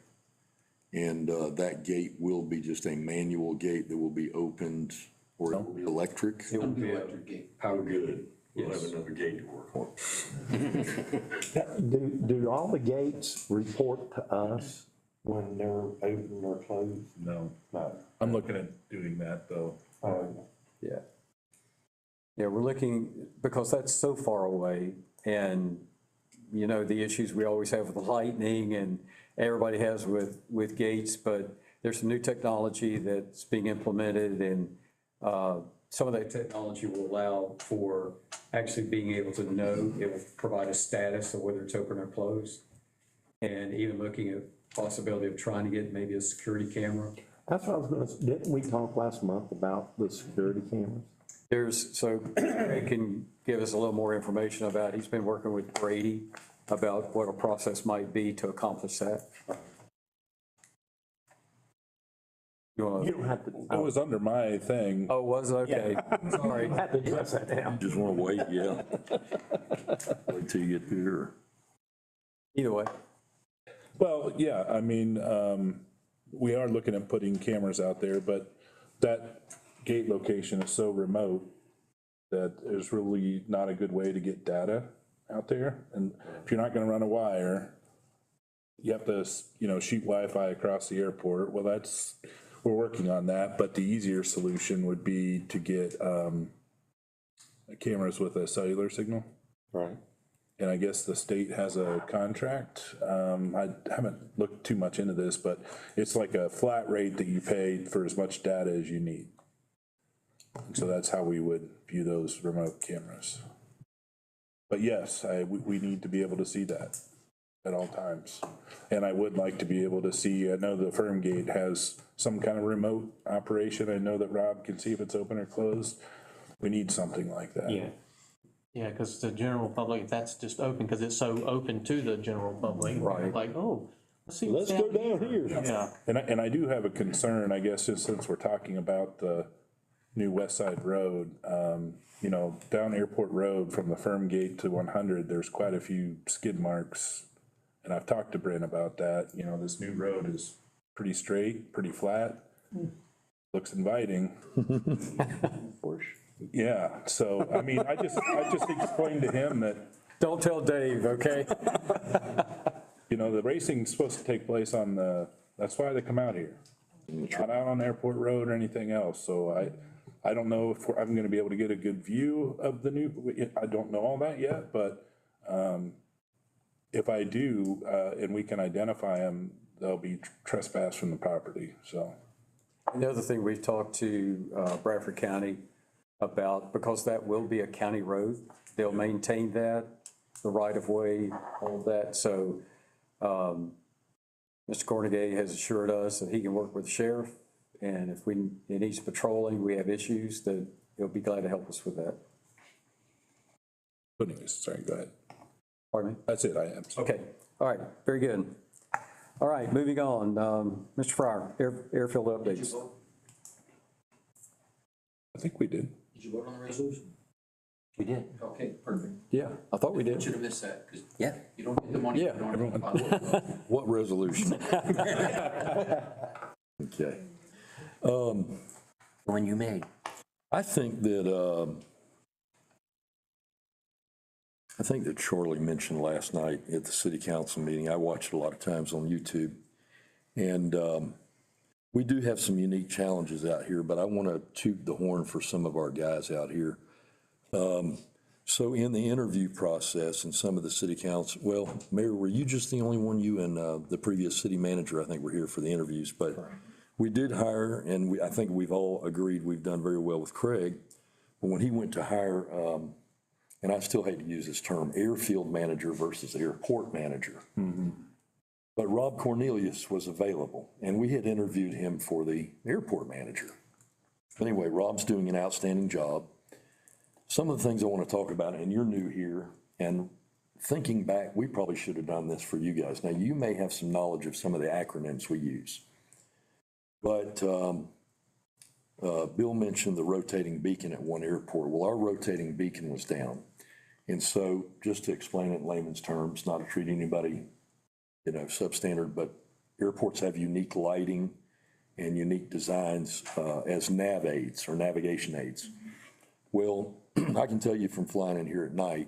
And that gate will be just a manual gate that will be opened, or it will be electric? It will be Electric gate. How good? We'll Yes. have another gate to work on. Do all the gates report to us when they're open or closed? No, No. I'm looking at doing that though. Yeah. Yeah, we're looking, because that's so far away, and, you know, the issues we always have with the lightning and everybody has with gates, but there's some new technology that's being implemented, and some of that technology will allow for actually being able to know, it will provide a status of whether it's open or closed, and even looking at possibility of trying to get maybe a security camera. That's what I was gonna, didn't we talk last month about the security cameras? So Craig can give us a little more information about, he's been working with Brady about what a process might be to accomplish that. You You want to, don't have to. It was under my thing. oh, was it? Okay, sorry. You have to address that now. Just want to wait, yeah. Wait till you get there. Either way, Well, yeah, I mean, we are looking at putting cameras out there, but that gate location is so remote that there's really not a good way to get data out there. And if you're not gonna run a wire, you have to, shoot Wi-Fi across the airport. Well, we're working on that, but the easier solution would be to get cameras with a cellular signal. Right. And I guess the state has a contract. I haven't looked too much into this, but it's like a flat rate that you pay for as much data as you need. And so that's how we would view those remote cameras. But yes, we need to be able to see that at all times. And I would like to be able to see, I know the firm gate has some kind of remote operation. I know that Rob can see if it's open or closed. We need something like that. Yeah. Yeah, because the general public, that's just open, because it's so open to the general public. Right. Like, oh, let's see Let's what's go down here. Yeah. And I do have a concern, I guess, just since we're talking about the new West Side Road, down Airport Road from the firm gate to 100, there's quite a few skid marks. And I've talked to Brent about that. This new road is pretty straight, pretty flat, looks inviting. Yeah, so, I mean, I just explained to him that, don't tell Dave, okay? the racing's supposed to take place that's why they come out here. Not out on Airport Road or anything else, so I don't know if I'm gonna be able to get a good view of the I don't know all that yet, but, if I do, and we can identify them, they'll be trespassed from the property, so. The other thing we've talked to Bradford County about, because that will be a county road, they'll maintain that, the right-of-way, all of that. So Mr. Cornegay has assured us that he can work with the sheriff, and if it needs patrolling, we have issues, that he'll be glad to help us with that. But anyways, sorry, go ahead. Pardon me? That's it, I am. Okay, all right, very good. All right, moving on. Mr. Fryer, airfield updates. I think we did. Did you vote on the resolution? We did. Okay, perfect. Yeah, I thought we did. Should have missed that, because Yeah. you don't get the money. Yeah. You don't have to follow it. What resolution? Okay. One you made. I think that Charlie mentioned last night at the city council meeting, I watched it a lot of times on YouTube, and we do have some unique challenges out here, but I want to toot the horn for some of our guys out here. So in the interview process and some of the city council, well, Mayor, were you just the only one? You and the previous city manager, I think, were here for the interviews, but we did hire, and I think we've all agreed we've done very well with Craig. But when he went to hire, and I still hate to use this term, airfield manager versus airport manager. But Rob Cornelius was available, and we had interviewed him for the airport manager. Anyway, Rob's doing an outstanding job. Some of the things I want to talk about, and you're new here, and thinking back, we probably should have done this for you guys. Now, you may have some knowledge of some of the acronyms we use. But Bill mentioned the rotating beacon at one airport. Well, our rotating beacon was down. And so, just to explain it in layman's terms, not to treat anybody, substandard, but airports have unique lighting and unique designs as nav aids or navigation aids. Well, I can tell you from flying in here at night,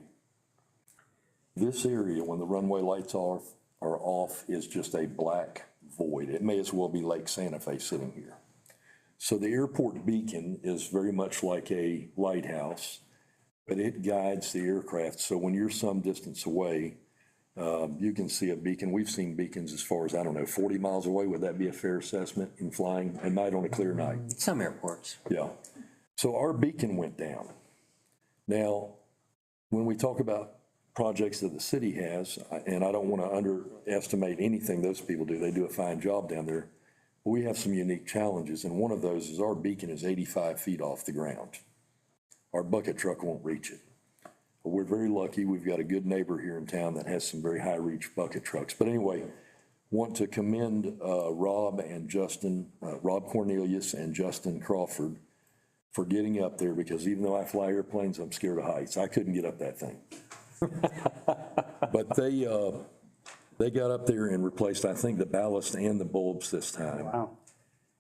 this area, when the runway lights are off, is just a black void. It may as well be Lake Santa Fe sitting here. So the airport beacon is very much like a lighthouse, but it guides the aircraft. So when you're some distance away, you can see a beacon. We've seen beacons as far as, 40 miles away. Would that be a fair assessment in flying at night on a clear night? Some airports. Yeah. So our beacon went down. Now, when we talk about projects that the city has, and I don't want to underestimate anything those people do, they do a fine job down there. We have some unique challenges, and one of those is our beacon is 85 feet off the ground. Our bucket truck won't reach it. But we're very lucky. We've got a good neighbor here in town that has some very high reach bucket trucks. But anyway, want to commend Rob Cornelius and Justin Crawford for getting up there, because even though I fly airplanes, I'm scared of heights. I couldn't get up that thing. But they got up there and replaced, I think, the ballast and the bulbs this time. Wow.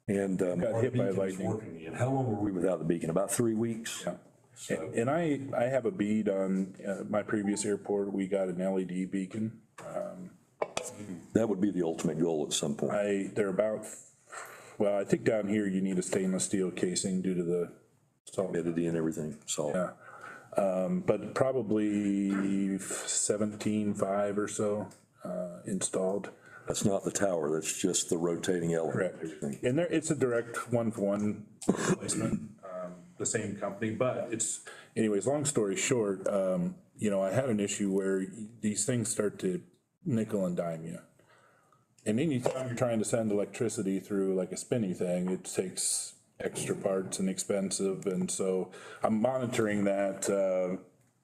And Got hit by lightning. how long were we without the beacon? About 3 weeks? Yeah. And I have a bead on my previous airport. We got an LED beacon. That would be the ultimate goal at some point. I think down here you need a stainless steel casing due to the salt. Humidity and everything, so. Yeah. But probably 17.5 or so installed. That's not the tower, that's just the rotating element. Correct. And it's a direct one-for-one replacement, the same company, but anyways, long story short, I had an issue where these things start to nickel and dime you. And anytime you're trying to send electricity through like a spinny thing, it takes extra parts and expensive. And so I'm monitoring that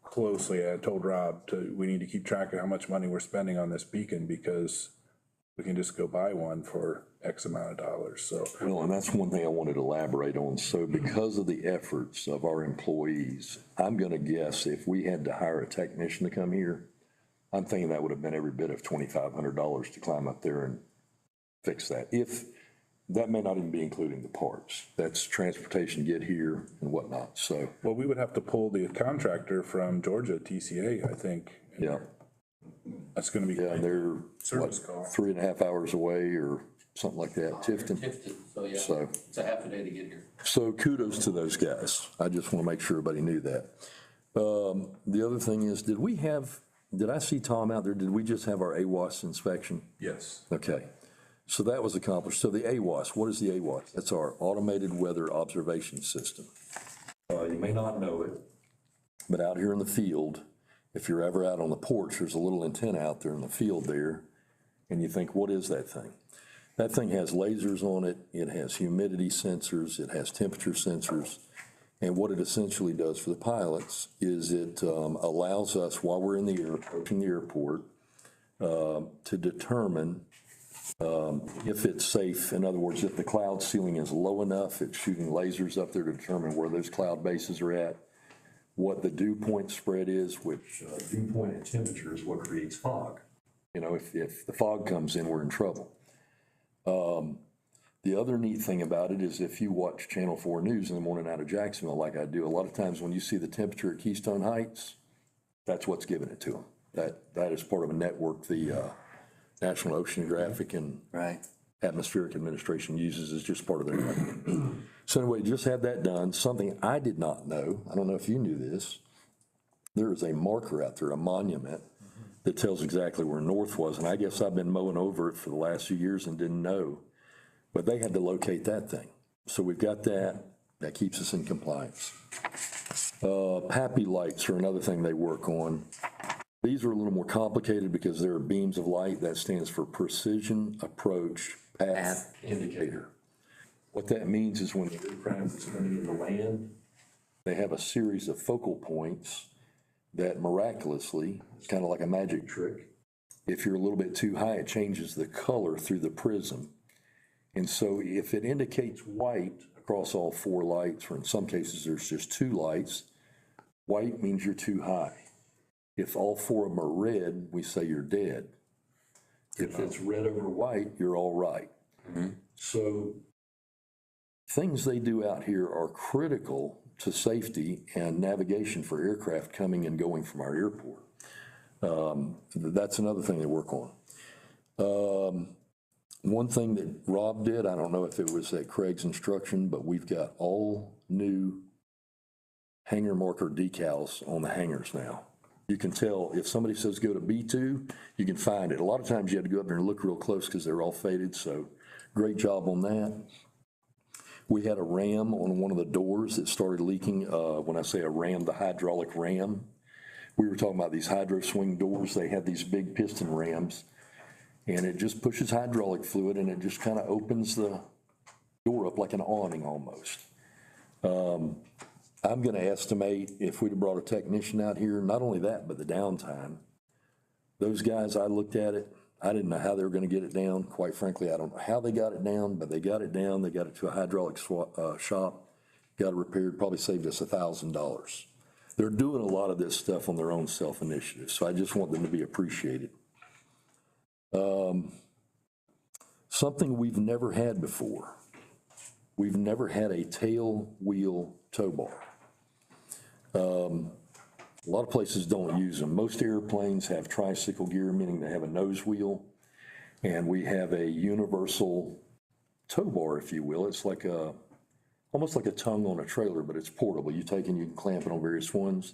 closely. I told Rob we need to keep track of how much money we're spending on this beacon, because we can just go buy one for X amount of dollars. So, Well, and that's one thing I wanted to elaborate on. So because of the efforts of our employees, I'm gonna guess if we had to hire a technician to come here, I'm thinking that would have been every bit of $2,500 to climb up there and fix that. If that may not even be including the parts. That's transportation, get here and whatnot. So, well, we would have to pull the contractor from Georgia, TCA, I think. yeah. That's gonna be. Yeah, and they're, Service call. 3.5 hours away or something like that, Tifton. So, yeah, So, it's a half a day to get here. so kudos to those guys. I just want to make sure everybody knew that. The other thing is, did I see Tom out there? Did we just have our AWAS inspection? Yes. Okay. So that was accomplished. So the AWAS, what is the AWAS? That's our Automated Weather Observation System. You may not know it, but out here in the field, if you're ever out on the porch, there's a little antenna out there in the field there, and you think, what is that thing? That thing has lasers on it, it has humidity sensors, it has temperature sensors, and what it essentially does for the pilots is it allows us, while we're in the air, approaching the airport, to determine if it's safe. In other words, if the cloud ceiling is low enough, it's shooting lasers up there to determine where those cloud bases are at, what the dew point spread is, which dew point and temperature is what creates fog. If the fog comes in, we're in trouble. The other neat thing about it is if you watch Channel 4 News in the morning out of Jacksonville, like I do, a lot of times when you see the temperature at Keystone Heights, that's what's giving it to them. That is part of a network the National Oceanographic and Atmospheric Administration uses as just part of their network. So anyway, just had that done. Something I did not know, I don't know if you knew this, there is a marker out there, a monument, that tells exactly where north was. And I guess I've been mowing over it for the last few years and didn't know. But they had to locate that thing. So we've got that. That keeps us in compliance. PAPI lights are another thing they work on. These are a little more complicated because they're beams of light. That stands for Precision Approach Path Indicator. What that means is when the aircraft is coming into land, they have a series of focal points that miraculously, it's kind of like a magic trick. If you're a little bit too high, it changes the color through the prism. And so if it indicates white across all four lights, or in some cases there's just two lights, white means you're too high. If all four of them are red, we say you're dead. If it's red over white, you're all right. So things they do out here are critical to safety and navigation for aircraft coming and going from our airport. That's another thing they work on. One thing that Rob did, I don't know if it was at Craig's instruction, but we've got all new hanger marker decals on the hangars now. You can tell if somebody says go to B2, you can find it. A lot of times you have to go up there and look real close because they're all faded, so great job on that. We had a ram on one of the doors that started leaking. When I say a ram, the hydraulic ram. We were talking about these hydro swing doors. They have these big piston rams, and it just pushes hydraulic fluid, and it just kind of opens the door up like an awning almost. I'm going to estimate if we'd have brought a technician out here, not only that, but the downtime. Those guys, I looked at it, I didn't know how they were going to get it down. Quite frankly, I don't know how they got it down, but they got it down. They got it to a hydraulic shop, got it repaired, probably saved us $1,000. They're doing a lot of this stuff on their own self-initiative, so I just want them to be appreciated. Something we've never had before. We've never had a tail wheel tow bar. A lot of places don't use them. Most airplanes have tricycle gear, meaning they have a nose wheel, and we have a universal tow bar, if you will. It's like almost like a tongue on a trailer, but it's portable. You take and you can clamp it on various ones.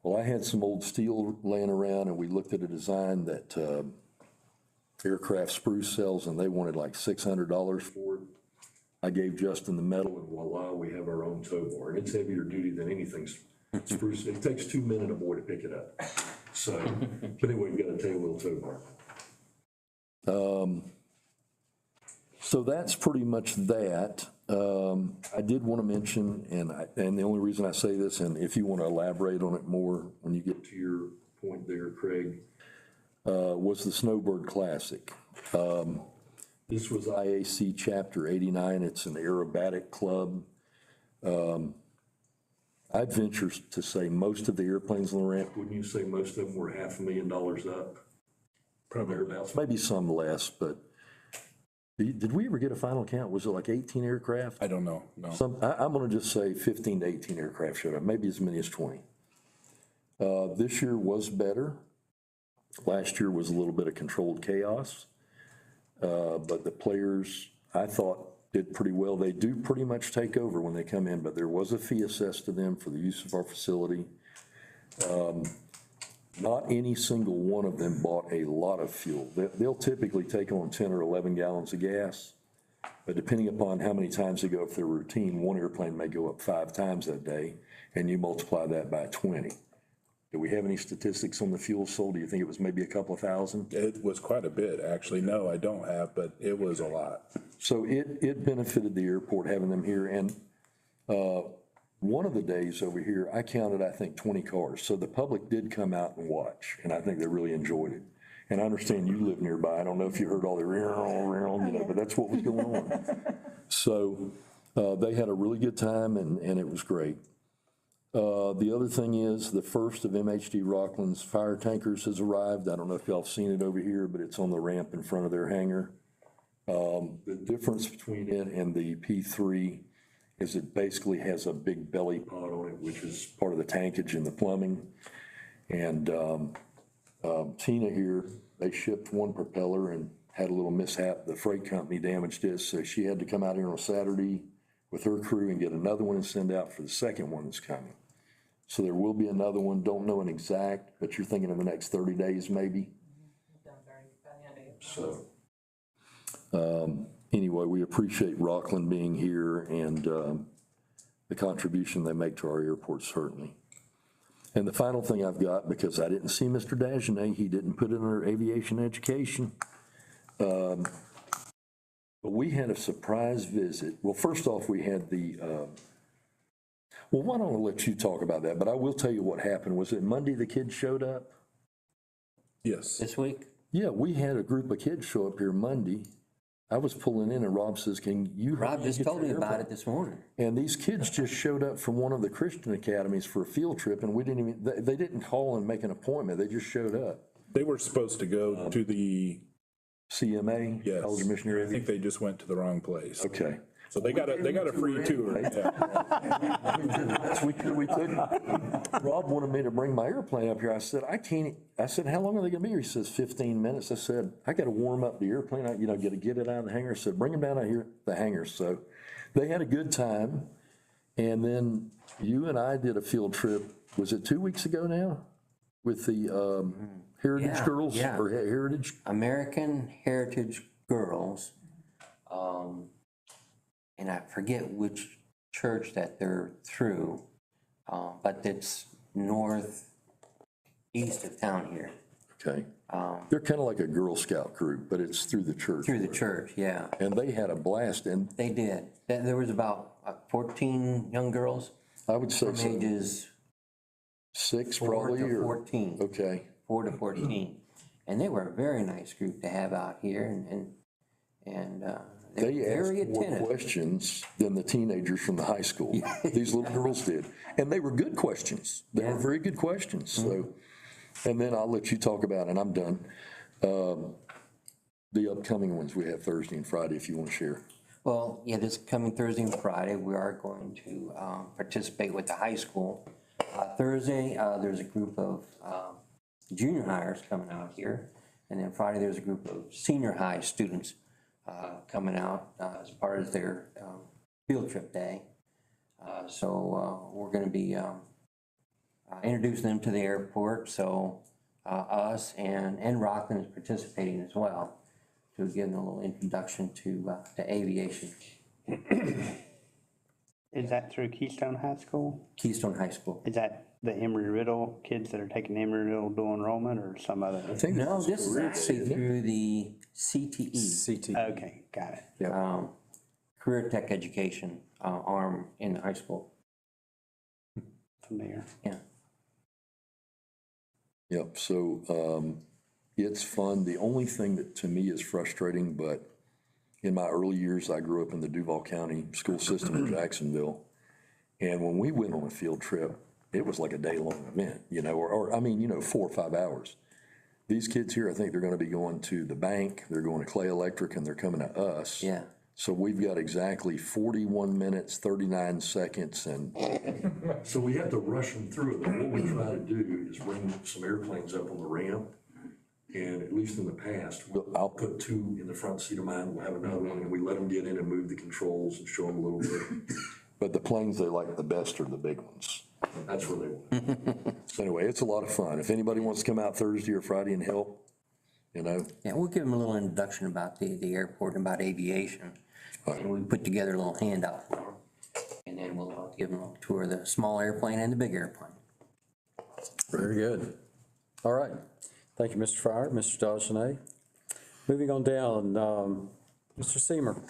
Well, I had some old steel laying around, and we looked at a design that Aircraft Spruce sells, and they wanted like $600 for it. I gave Justin the metal, and voila, we have our own tow bar. And it's heavier duty than anything Spruce. It takes 2 minutes or more to pick it up. So, but anyway, we've got a tail wheel tow bar. So that's pretty much that. I did want to mention, and the only reason I say this, and if you want to elaborate on it more when you get to your point there, Craig, was the Snowbird Classic. This was IAC Chapter 89. It's an aerobatic club. I'd venture to say most of the airplanes on the ramp, wouldn't you say most of them were $500,000 up? Probably thereabouts. Maybe some less, but did we ever get a final count? Was it like 18 aircraft? I don't know, no. I'm going to just say 15 to 18 aircraft showed up, maybe as many as 20. This year was better. Last year was a little bit of controlled chaos. But the players, I thought, did pretty well. They do pretty much take over when they come in, but there was a fee assessed to them for the use of our facility. Not any single one of them bought a lot of fuel. They'll typically take on 10 or 11 gallons of gas, but depending upon how many times they go up their routine, one airplane may go up 5 times that day, and you multiply that by 20. Do we have any statistics on the fuel sold? Do you think it was maybe a couple of thousand? It was quite a bit, actually. No, I don't have, but it was a lot. So it benefited the airport having them here. And one of the days over here, I counted, I think, 20 cars. So the public did come out and watch, and I think they really enjoyed it. And I understand you live nearby. I don't know if you heard all the but that's what was going on. So they had a really good time, and it was great. The other thing is the first of MHD Rockland's fire tankers has arrived. I don't know if y'all have seen it over here, but it's on the ramp in front of their hangar. The difference between it and the P3 is it basically has a big belly pod on it, which is part of the tankage and the plumbing. And Tina here, they shipped one propeller and had a little mishap. The freight company damaged it, so she had to come out here on a Saturday with her crew and get another one and send out for the second one that's coming. So there will be another one, don't know an exact, but you're thinking of the next 30 days maybe? So, anyway, we appreciate Rockland being here and the contribution they make to our airport, certainly. And the final thing I've got, because I didn't see Mr. Dagenet, he didn't put it under aviation education. But we had a surprise visit. Well, first off, we had the, well, why don't I let you talk about that? But I will tell you what happened. Was it Monday the kids showed up? Yes. This week? Yeah, we had a group of kids show up here Monday. I was pulling in and Rob says, can you? Rob just told me about it this morning. And these kids just showed up from one of the Christian academies for a field trip, and we didn't even, they didn't call and make an appointment. They just showed up. They were supposed to go to the, CMA? yes. College of Missionary I think they just went to the wrong place. Okay. So they got a free tour. Yeah. That's, we took, Rob wanted me to bring my airplane up here. I said, I can't, I said, how long are they gonna be here? He says 15 minutes. I said, I gotta warm up the airplane, get it out of the hangar. I said, bring them down out here, the hangar. So they had a good time. And then you and I did a field trip, was it 2 weeks ago now? With the Heritage Yeah, Girls? yeah. Or Heritage? American Heritage Girls, and I forget which church that they're through, but it's northeast of town here. Okay. They're kind of like a Girl Scout group, but it's through the church. Through the church, yeah. And they had a blast, and They did. There was about 14 young girls I would say from so. ages 6 4 probably, to or, 14. okay. 4 to 14. And they were a very nice group to have out here, and they were They very asked more attentive. questions than the teenagers from the high school. These little girls did. And they were good questions. They were Yeah. very good questions, so. And then I'll let you talk about, and I'm done, the upcoming ones we have Thursday and Friday, if you want to share. Well, yeah, this coming Thursday and Friday, we are going to participate with the high school. Thursday, there's a group of junior hires coming out here. And then Friday, there's a group of senior high students coming out as part of their field trip day. So we're going to be introducing them to the airport. So us and Rockland is participating as well to give them a little introduction to aviation. Is that through Keystone High School? Keystone High School. Is that the Embry-Riddle kids that are taking Embry-Riddle dual enrollment or some other? I think No, it's this is career day, actually isn't it? through the CTE, Okay, got it. Career Tech Education arm in the high school. Familiar. Yeah. Yep, so it's fun. The only thing that to me is frustrating, but in my early years, I grew up in the Duval County school system in Jacksonville. And when we went on a field trip, it was like a day-long event, or 4 or 5 hours. These kids here, I think they're gonna be going to the bank, they're going to Clay Electric, and they're coming to us. Yeah. So we've got exactly 41 minutes, 39 seconds, and so we have to rush them through it. But what we try to do is bring some airplanes up on the ramp. And at least in the past, I'll put 2 in the front seat of mine, we'll have another one, and we let them get in and move the controls and show them a little bit. But the planes they like the best are the big ones. That's where they want. So anyway, it's a lot of fun. If anybody wants to come out Thursday or Friday and help, Yeah, we'll give them a little introduction about the airport and about aviation. And we put together a little handout for them. And then we'll give them a tour of the small airplane and the big airplane. Very good. All right. Thank you, Mr. Fryer, Mr. Dagenet. Moving on down, Mr. Seamer.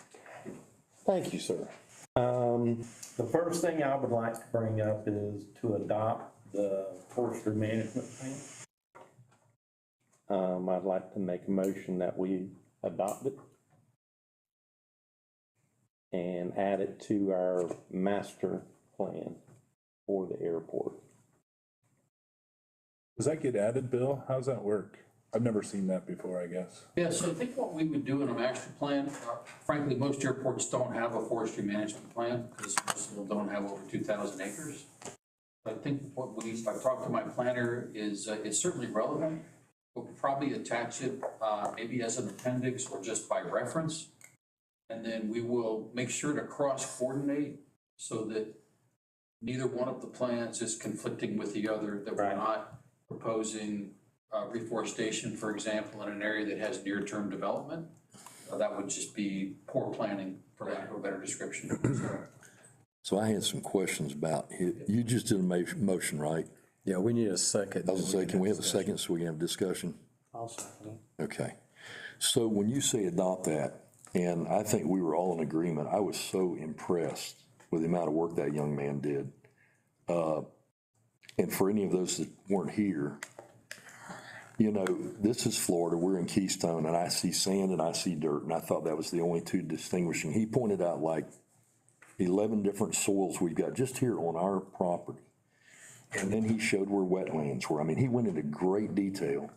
Thank you, sir. The first thing I would like to bring up is to adopt the forestry management plan. I'd like to make a motion that we adopt it and add it to our master plan for the airport. Does that get added, Bill? How's that work? I've never seen that before, I guess. Yeah, so I think what we would do in a master plan, frankly, most airports don't have a forestry management plan because most of them don't have over 2,000 acres. I think what I've talked to my planner is it's certainly relevant. We'll probably attach it maybe as an appendix or just by reference. And then we will make sure to cross-coordinate so that neither one of the plans is conflicting with the other, that we're Right. not proposing reforestation, for example, in an area that has near-term development. That would just be poor planning, for lack of a better description. So I had some questions about, you just did a motion, right? Yeah, we need a second. I was gonna say, can we have a second so we can have discussion? I'll second it. Okay. So when you say adopt that, and I think we were all in agreement, I was so impressed with the amount of work that young man did. And for any of those that weren't here, you know, this is Florida, we're in Keystone, and I see sand and I see dirt, and I thought that was the only two distinguishing. He pointed out like 11 different soils we've got just here on our property. And then he showed where wetlands were. I mean, he went into great detail.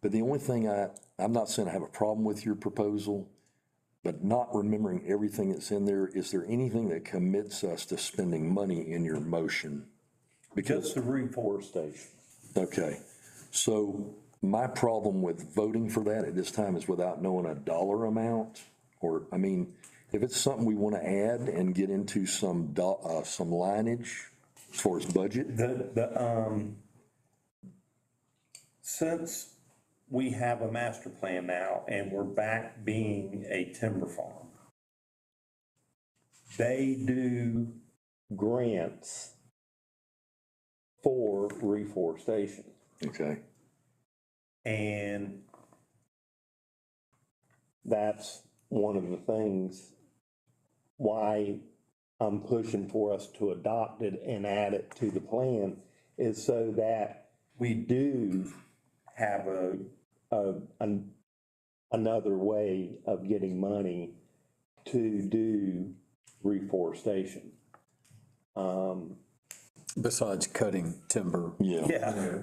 But the only thing I'm not saying I have a problem with your proposal, but not remembering everything that's in there, is there anything that commits us to spending money in your motion? Just the reforestation. Okay, so my problem with voting for that at this time is without knowing a dollar amount, or, I mean, if it's something we want to add and get into some lineage as far as budget. Since we have a master plan now and we're back being a timber farm, they do grants for reforestation. Okay, And that's one of the things why I'm pushing for us to adopt it and add it to the plan, is so that we do have another way of getting money to do reforestation. Besides cutting timber. yeah.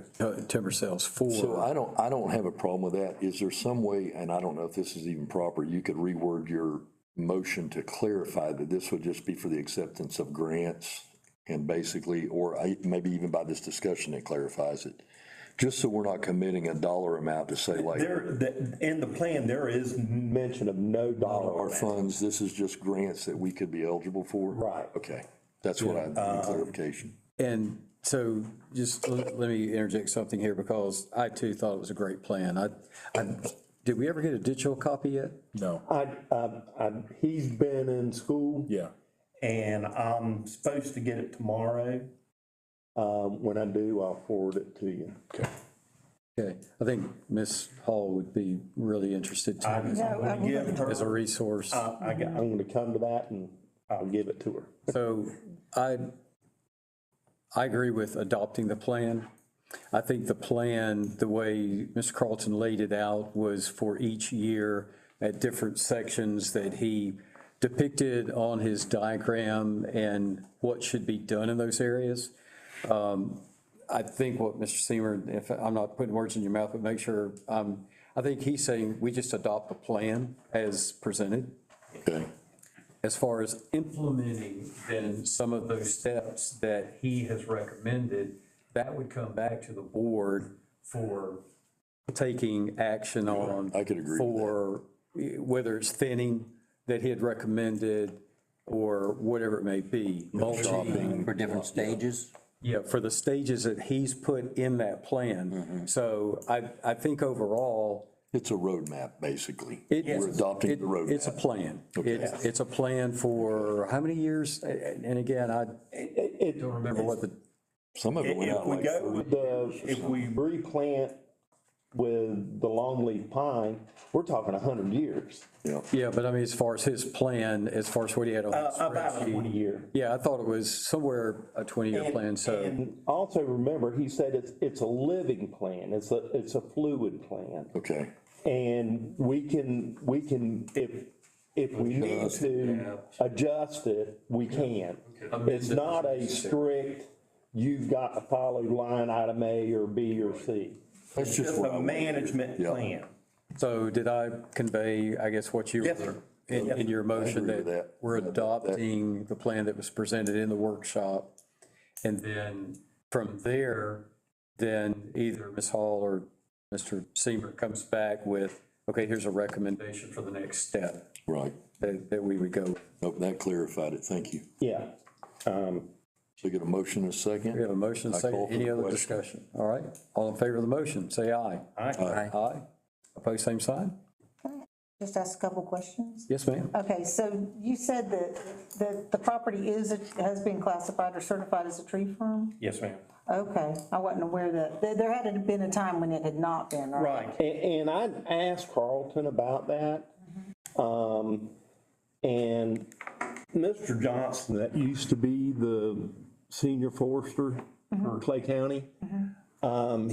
Timber sales for. So I don't have a problem with that. Is there some way, and I don't know if this is even proper, you could reword your motion to clarify that this would just be for the acceptance of grants and basically, or maybe even by this discussion it clarifies it, just so we're not committing a dollar amount to say like. In the plan, there is mention of no dollar Our amount. funds, this is just grants that we could be eligible for? Right. Okay, that's what I need clarification. And so just let me interject something here, because I too thought it was a great plan. Did we ever get a digital copy yet? No, He's been in school. yeah. And I'm supposed to get it tomorrow. When I do, I'll forward it to you. Okay. Okay, I think Ms. Hall would be really interested too, I'm gonna give her, as a resource. I'm gonna come to that and I'll give it to her. So I agree with adopting the plan. I think the plan, the way Mr. Carlton laid it out, was for each year at different sections that he depicted on his diagram and what should be done in those areas. I think what Mr. Seamer, if I'm not putting words in your mouth, but make sure, I think he's saying we just adopt the plan as presented. Okay, As far as implementing then some of those steps that he has recommended, that would come back to the board for taking action on. I could agree with that. For whether it's thinning that he had recommended or whatever it may be. Mulching. For different stages? Yeah, for the stages that he's put in that plan. So I think overall, it's a roadmap, basically. It- We're adopting the roadmap. it's a plan. Okay. It's a plan for how many years? And again, I don't remember what the, Some of it went If out we like go 40 with the, years or if we replant with the longleaf pine, we're talking 100 years. Yeah, yeah, but I mean, as far as his plan, as far as what he had on his About a spreadsheet. 20-year. Yeah, I thought it was somewhere a 20-year plan, so. And also remember, he said it's a living plan, it's a fluid plan. okay. And we can, if we need to adjust it, we can. It's not a strict, you've got to follow line item A or B or C. That's It's just just what I a wanted to hear. management Yeah. plan. So did I convey, I guess, what you Yes, were, sir. in your motion, agree with that that. we're adopting the plan that was presented in the workshop? And then from there, then either Ms. Hall or Mr. Seamer comes back with, okay, here's a recommendation for the next step Right. that we would go. Nope, that clarified it. Thank you. Yeah. So get a motion and a second? We have a motion, I second. call for Any the other question. discussion? All right, all in favor of the motion, say aye. Aye. Aye. Opposed, same sign? Just ask a couple questions. Yes, ma'am. Okay, so you said that the property has been classified or certified as a tree farm? Yes, ma'am. Okay, I wasn't aware that, there had been a time when it had not been, right? Right. And I asked Carlton about that. And Mr. Johnson, that used to be the senior forester for Clay County,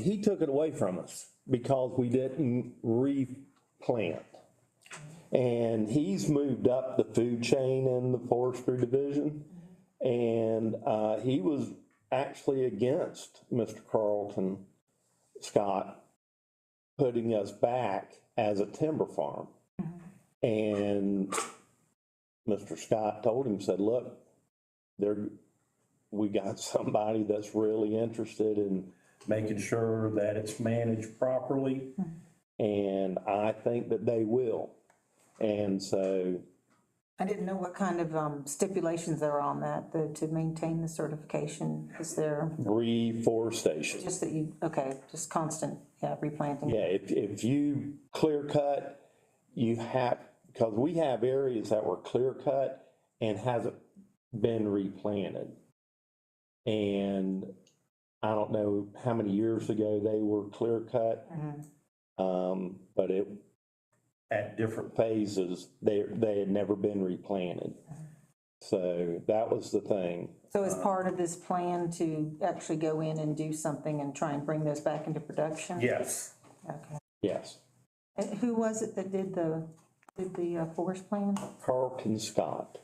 he took it away from us because we didn't replant. And he's moved up the food chain in the forestry division. And he was actually against Mr. Carlton Scott putting us back as a timber farm. And Mr. Scott told him, said, look, we got somebody that's really interested in making sure that it's managed properly. and I think that they will. And so, I didn't know what kind of stipulations there are on that, to maintain the certification. Is there reforestation. just that you, okay, just constant, replanting? Yeah, if you clear cut, you have, because we have areas that were clear cut and hasn't been replanted. And I don't know how many years ago they were clear cut. But it, At different, phases, they had never been replanted. So that was the thing. So as part of this plan to actually go in and do something and try and bring those back into production? yes. Okay. Yes. And who was it that did the forest plan? Carlton Scott.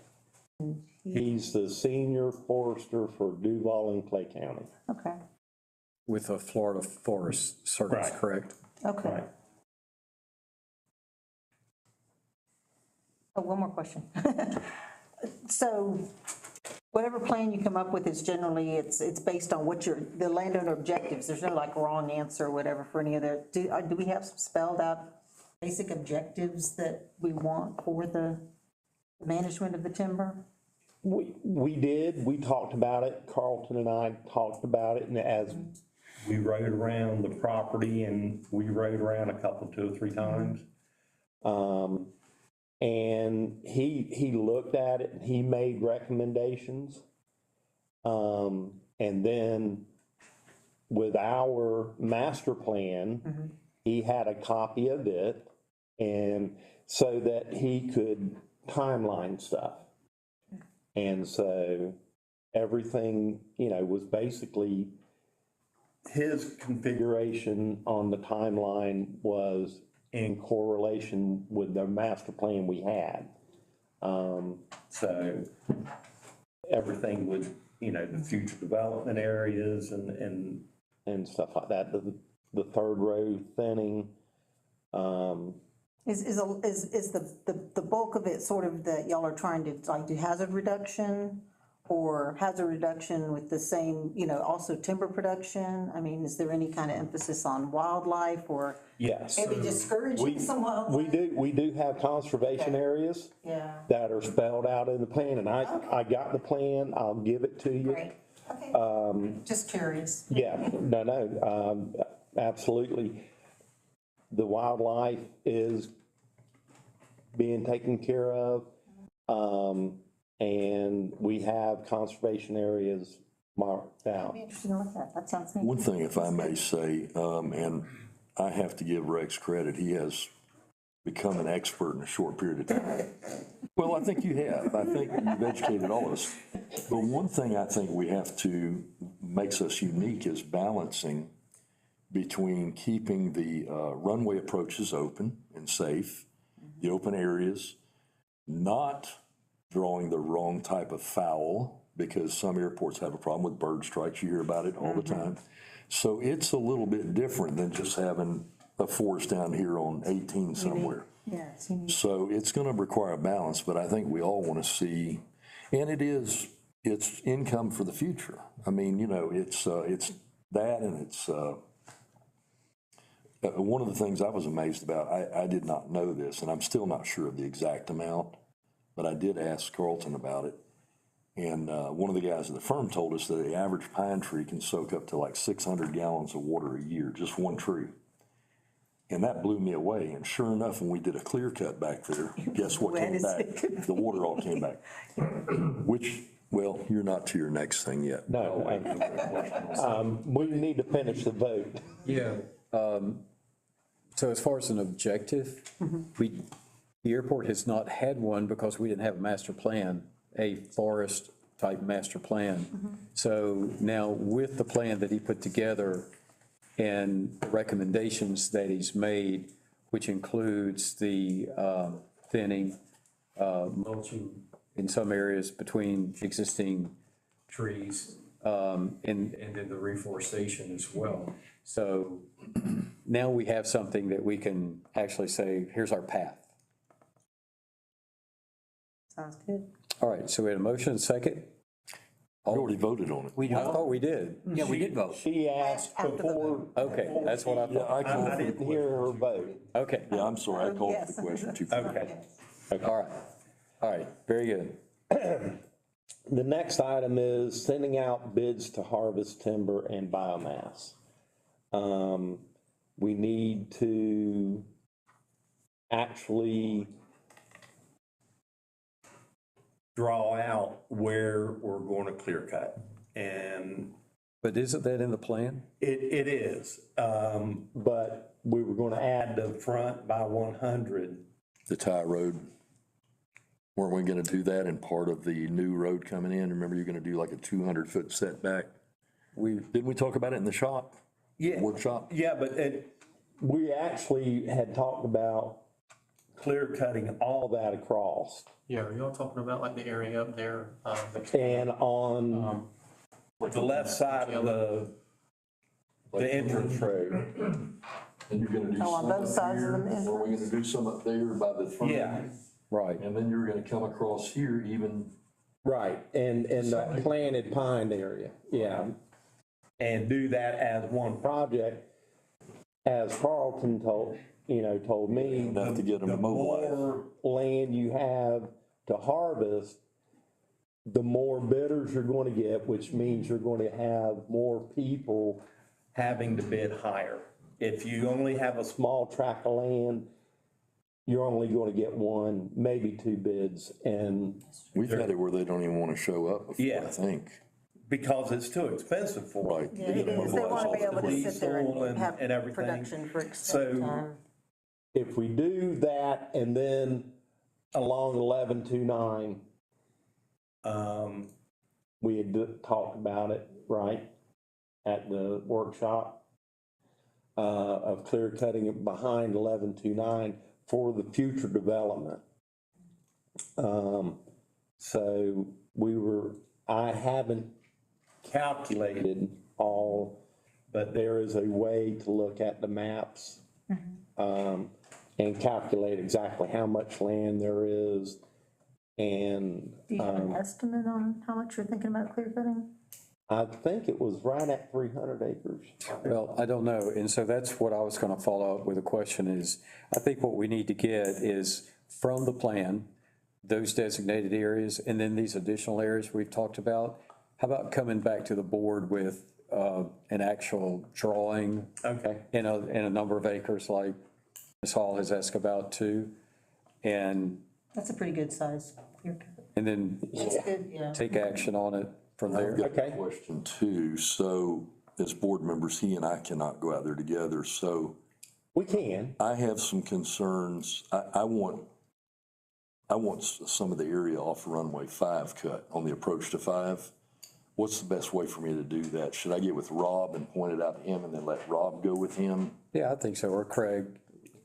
He's the senior forester for Duval and Clay County. Okay, With a Florida Forest Service, Right. correct? okay. Right. Oh, one more question. So whatever plan you come up with is generally, it's based on what the landowner objectives. There's no like wrong answer or whatever for any of that. Do we have some spelled out basic objectives that we want for the management of the timber? We did, we talked about it, Carlton and I talked about it, and as, We rode around the property and we rode around a couple, 2 or 3 times. and he looked at it, and he made recommendations. And then with our master plan, he had a copy of it, and so that he could timeline stuff. And so everything, was basically, his configuration on the timeline was in correlation with the master plan we had. So everything with, the future development areas and stuff like that, the third row thinning. Is the bulk of it sort of that y'all are trying to like do hazard reduction? Or hazard reduction with the same, also timber production? I mean, is there any kind of emphasis on wildlife or Yes. maybe discouraging some wildlife? We do have conservation areas Yeah, that are spelled out in the plan, and I got the plan, I'll give it to you. great, okay. Just curious. Yeah, no, absolutely. The wildlife is being taken care of. And we have conservation areas marked out. I'd be interested to look at that. That sounds neat. One thing, if I may say, and I have to give Rex credit, he has become an expert in a short period of time. Well, I think you have. I think you've educated all of us. But one thing I think we have to, makes us unique is balancing between keeping the runway approaches open and safe, the open areas, not drawing the wrong type of foul, because some airports have a problem with bird strikes. You hear about it all the time. So it's a little bit different than just having a forest down here on 18 somewhere. Yeah, it's unique. So it's going to require a balance, but I think we all want to see, and it's income for the future. I mean, it's that, and it's one of the things I was amazed about. I did not know this, and I'm still not sure of the exact amount, but I did ask Carlton about it. And one of the guys at the firm told us that the average pine tree can soak up to like 600 gallons of water a year, just one tree. And that blew me away. And sure enough, when we did a clear cut back there, guess what Wet came as back? it could The water all came back. Which, well, you're not to your next thing yet. No, we need to finish the vote. Yeah, so as far as an objective, the airport has not had one because we didn't have a master plan, a forest-type master plan. So now with the plan that he put together and the recommendations that he's made, which includes the thinning, mulching in some areas between existing trees, and then the reforestation as well. So now we have something that we can actually say, here's our path. Sounds good. All right, so we had a motion and a second. We already voted on it. I thought we did. Yeah, we did vote. She asked before. Okay, that's what I Yeah, thought. I didn't hear her vote. Okay, Yeah, I'm sorry, I called Yes. the question too fast. okay. All right, very good. The next item is sending out bids to harvest timber and biomass. We need to actually Draw out where we're going to clear cut. And But isn't that in the plan? it is, but we were gonna add the front by 100. The tie road. Weren't we gonna do that in part of the new road coming in? Remember, you're gonna do like a 200-foot setback? Didn't we talk about it in the shop? Yeah. Workshop? Yeah, but we actually had talked about clear cutting all all that across. Yeah, are y'all talking about like the area up there? And on the left side of the entrance road. And you're gonna do Oh, on some both up sides of here, the or we're gonna do some up there by the front. Yeah. Right. And then you're gonna come across here even. right, and the planted pine area, yeah. And do that as one Project, as Carlton told me, Enough to get them The mobilized. more land you have to harvest, the more bidders you're going to get, which means you're going to have more people. having to bid higher. If you only have a Small tract of land, you're only going to get one, maybe two bids, and We've had it where they don't even wanna show up before, Yeah. I think. because it's too expensive for them. Right. Yeah, to it get them is. They mobilized want to be off able the to sit there diesel and have and everything. production for extended So- time. if we do that, and then along 1129, we had talked about it, right, at the workshop, of clear cutting it behind 1129 for the future development. So I haven't calculated all, but there is a way to look at the maps, and calculate exactly how much land there is, and, Do you have an estimate on how much you're thinking about clear cutting? I think it was right at 300 acres. Well, I don't know, and so that's what I was gonna follow up with a question is, I think what we need to get is from the plan, those designated areas, and then these additional areas we've talked about, how about coming back to the board with an actual drawing? Okay. In a number of acres like Ms. Hall has asked about too, and That's a pretty good size clear cut. then That's good, yeah. take action on it from there. I've got a Okay. question too. So as board members, he and I cannot go out there together. So We can. I have some concerns. I want some of the area off runway 5 cut on the approach to 5. What's the best way for me to do that? Should I get with Rob and point it out to him and then let Rob go with him? Yeah, I think so, or Craig,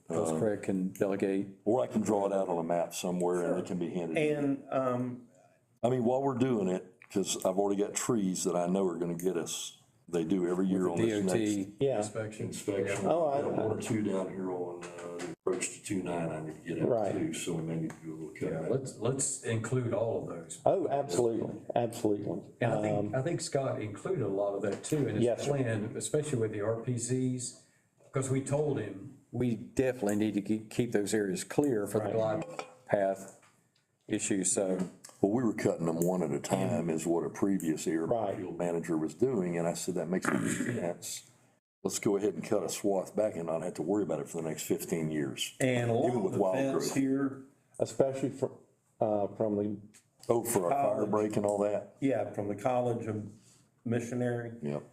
because Craig can delegate. Or I can draw it out on a map somewhere and it can be handed. And, I mean, while we're doing it, because I've already got trees that I know are gonna get us, they do every year on this next DOT Yeah. inspection. inspection. Oh, I- Got one or two down here on the approach to 2-9 I need to get Right. out to, so we may need to do a little cut. Let's include all of those. Oh, absolutely, absolutely. And I think Scott included a lot of that too in Yes, his sir. plan, especially with the RPZs, because we told him, we definitely need to keep those areas clear for the glide path issue, so. Well, we were cutting them one at a time is what a previous Right. airfield manager was doing, and I said, that makes sense. Let's go ahead and cut a swath back and not have to worry about it for the next 15 years. And Even along with the wild fence growth. here, Especially from the, Oh, for our fire College. break and all that? yeah, from the College of Missionary. Yep.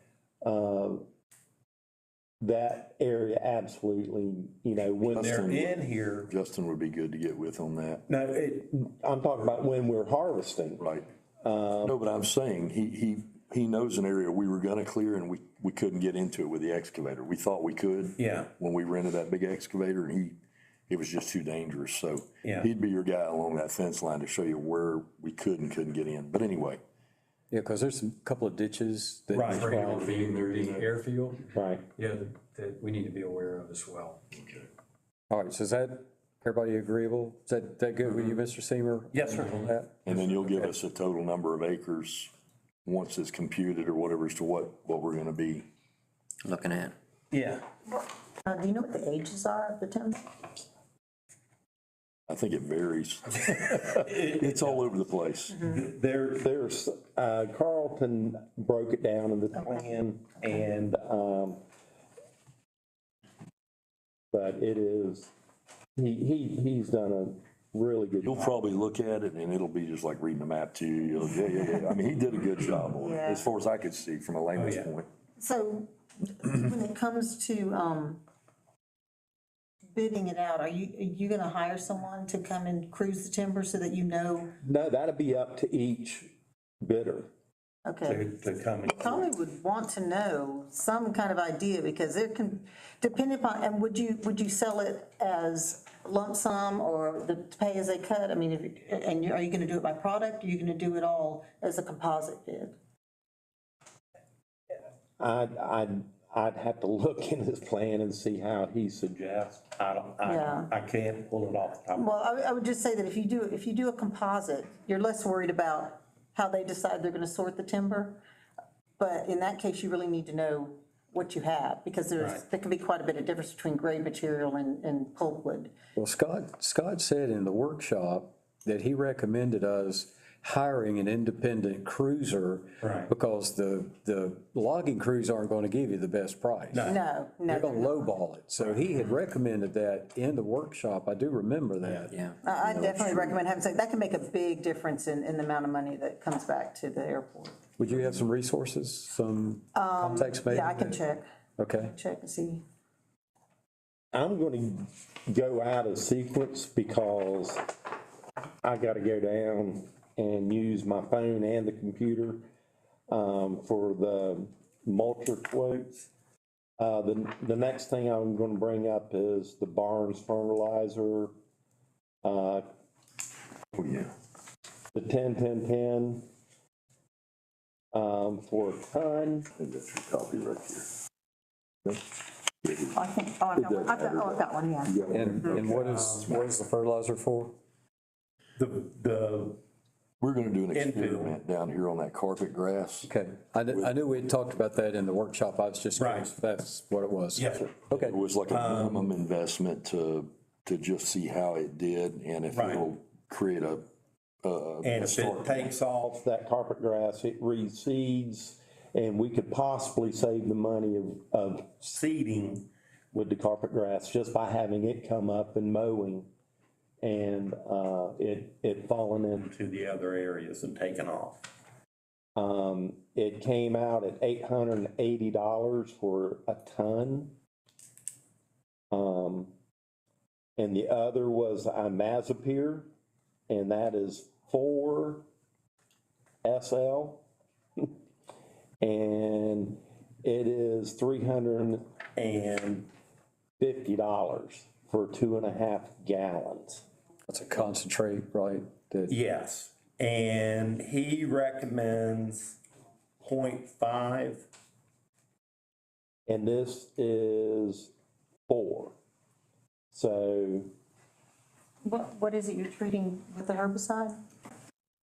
that area absolutely, when They're in here. Justin would be good to get with on that. No, I'm talking about when we're harvesting. Right. No, but I'm saying, he knows an area we were gonna clear and we couldn't get into it with the excavator. We thought we could. Yeah. When we rented that big excavator, and it was just too dangerous, so. Yeah. He'd be your guy along that fence line to show you where we could and couldn't get in, but anyway. Yeah, because there's a couple of ditches that. Right. Being the airfield. Right. Yeah, that we need to be aware of as well. Okay. All right, so is that, everybody agreeable? Is that good with you, Mr. Seamer? Yes, sir. On that? And then you'll give us a total number of acres, once it's computed or whatever, as to what we're gonna be. Looking at. yeah. Do you know what the ages are of the timber? I think it varies. It's all over the place. There's, Carlton broke it down in the plan and, but it is, he's done a really good You'll job. probably look at it and it'll be just like reading a map to you. Yeah. I mean, he did a good job on it, Yeah. as far as I could see from a layman's point. So when it comes to bidding it out, are you gonna hire someone to come and cruise the timber so that you know? No, that'll be up to each bidder. Okay. To come and. Probably would want to know some kind of idea, because there can, depending upon, and would you sell it as lump sum or the pay as they cut? I mean, are you gonna do it by product? Are you gonna do it all as a composite bid? I'd have to look in his plan and see how he suggests. Yeah. I can't pull it off the top. Well, I would just say that if you do a composite, you're less worried about how they decide they're gonna sort the timber. But in that case, you really need to know what you have, because there can be quite a bit of difference between grade material and pulpwood. Well, Scott said in the workshop that he recommended us hiring an independent cruiser. Right. Because the logging crews aren't going to give you the best price. No. They're going to lowball it. So he had recommended that in the workshop. I do remember that. Yeah. I definitely recommend having, that can make a big difference in the amount of money that comes back to the airport. Would you have some resources, some contacts maybe? Yeah, I can check Okay. and see. I'm gonna go out of sequence because I gotta go down and use my phone and the computer for the mulcher quotes. The next thing I'm gonna bring up is the Barnes fertilizer. Oh, yeah. The 10-10-10 for a ton. I think that's your copy right here. I think, I've got one, yeah. And what is the fertilizer for? We're gonna do an experiment down here on that carpet grass. Okay. I knew we had talked about that in the workshop. I was just curious if that's what it was. Yes, sir. Okay. It was like a minimum investment to just see how it did and if Right. it'll create a. And if it takes off, That carpet grass, it reseeds, and we could possibly save the money of seeding, with the carpet grass just by having it come up and mowing and it falling in. to the other areas and taking off. It came out at $880 for a ton. And the other was imazapyr, and that is 4 SL. And it is $350 for 2.5 gallons. That's a concentrate, right? That- Yes, and he recommends 0.5. And this is 4. So, What is it you're treating with the herbicide?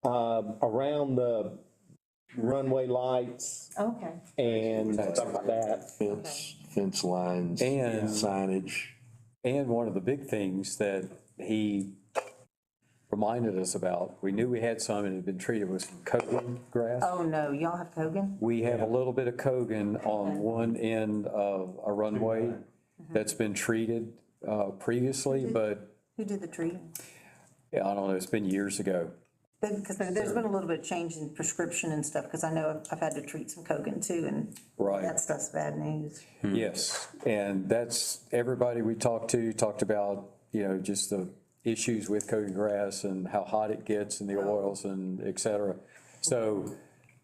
around the runway lights Okay. and stuff like that. Fence lines, And- signage. And one of the big things that he reminded us about. We knew we had some and it had been treated with some Kogan grass. Oh, no, y'all have Kogan? We have a little bit of Kogan on one end of a runway that's been treated previously, but Who did the treating? yeah, I don't know, it's been years ago. Because there's been a little bit of change in prescription and stuff, because I know I've had to treat some Kogan too, and Right. that stuff's bad news. Yes, and that's, everybody we talked to talked about, just the issues with Kogan grass and how hot it gets and the oils and et cetera. So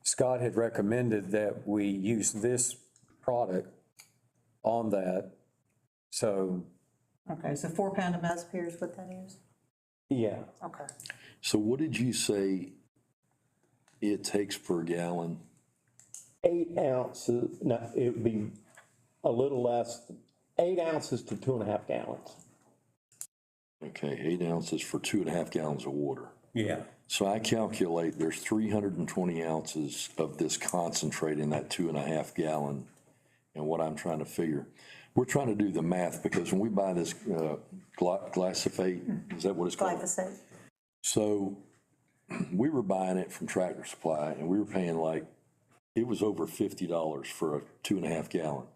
Scott had recommended that we use this product on that. So, Okay, so 4 pound of Mazepir is what that is? Yeah. Okay. So what did you say it takes per gallon? 8 ounces, no, it would be a little less, 8 ounces to 2.5 gallons. Okay, 8 ounces for 2.5 gallons of water. Yeah. So I calculate there's 320 ounces of this concentrate in that 2.5 gallon. And what I'm trying to figure, we're trying to do the math, because when we buy this glyphosate, is that what it's called? Glyphosate. So we were buying it from Tractor Supply and we were paying it was over $50 for a 2.5 gallon.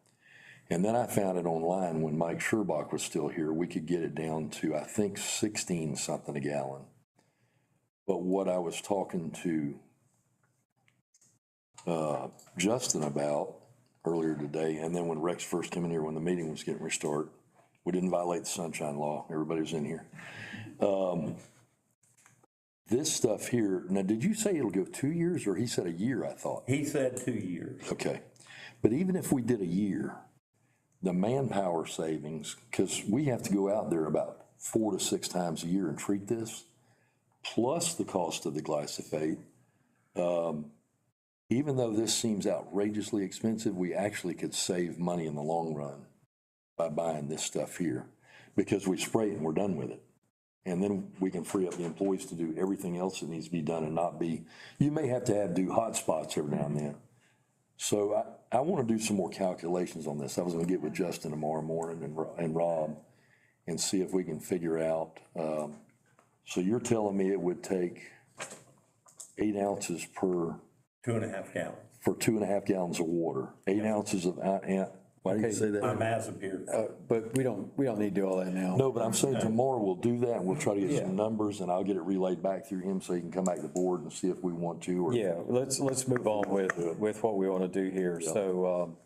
And then I found it online when Mike Scherbach was still here. We could get it down to, I think, 16 something a gallon. But what I was talking to Justin about earlier today, and then when Rex first came in here, when the meeting was getting restored, we didn't violate the sunshine law. Everybody was in here. This stuff here, now, did you say it'll go 2 years, or he said a year, I thought? He said 2 years. Okay. But even if we did a year, the manpower savings, because we have to go out there about 4 to 6 times a year and treat this, plus the cost of the glyphosate, even though this seems outrageously expensive, we actually could save money in the long run by buying this stuff here, because we spray it and we're done with it. And then we can free up the employees to do everything else that needs to be done and not be, you may have to do hot spots every now and then. So I want to do some more calculations on this. I was going to get with Justin tomorrow morning and Rob and see if we can figure out. So you're telling me it would take 8 ounces per 2.5 gallons. for 2.5 gallons of water, 8 ounces of, why did you say that? Imazapyr. but we don't need to do all that now. No, but I'm saying tomorrow we'll do that and we'll try to get some numbers and I'll get it relayed back through him so he can come back to the board and see if we want to or. Yeah, let's move on with what we want to do here. So,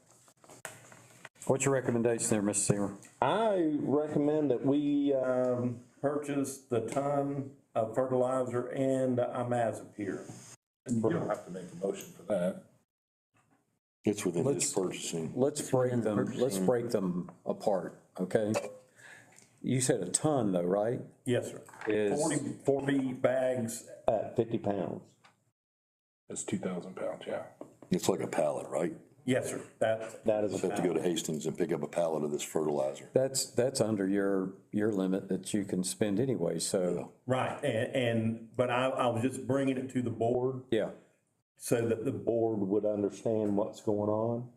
what's your recommendation there, Mr. Seymour? I recommend that we, Purchase the ton of fertilizer and Imazapyr. You don't have to make a motion for that. It's within his purchasing. Let's break them apart, okay? You said a ton though, right? Yes, sir. Is- 40 bags. at 50 pounds. That's 2,000 pounds, yeah. It's like a pallet, right? Yes, sir. That is You have to go to Hastings and pick up a pallet of this fertilizer. That's under your limit that you can spend anyway, so, Right, but I was just bringing it to the board yeah. so that the board would understand what's going on.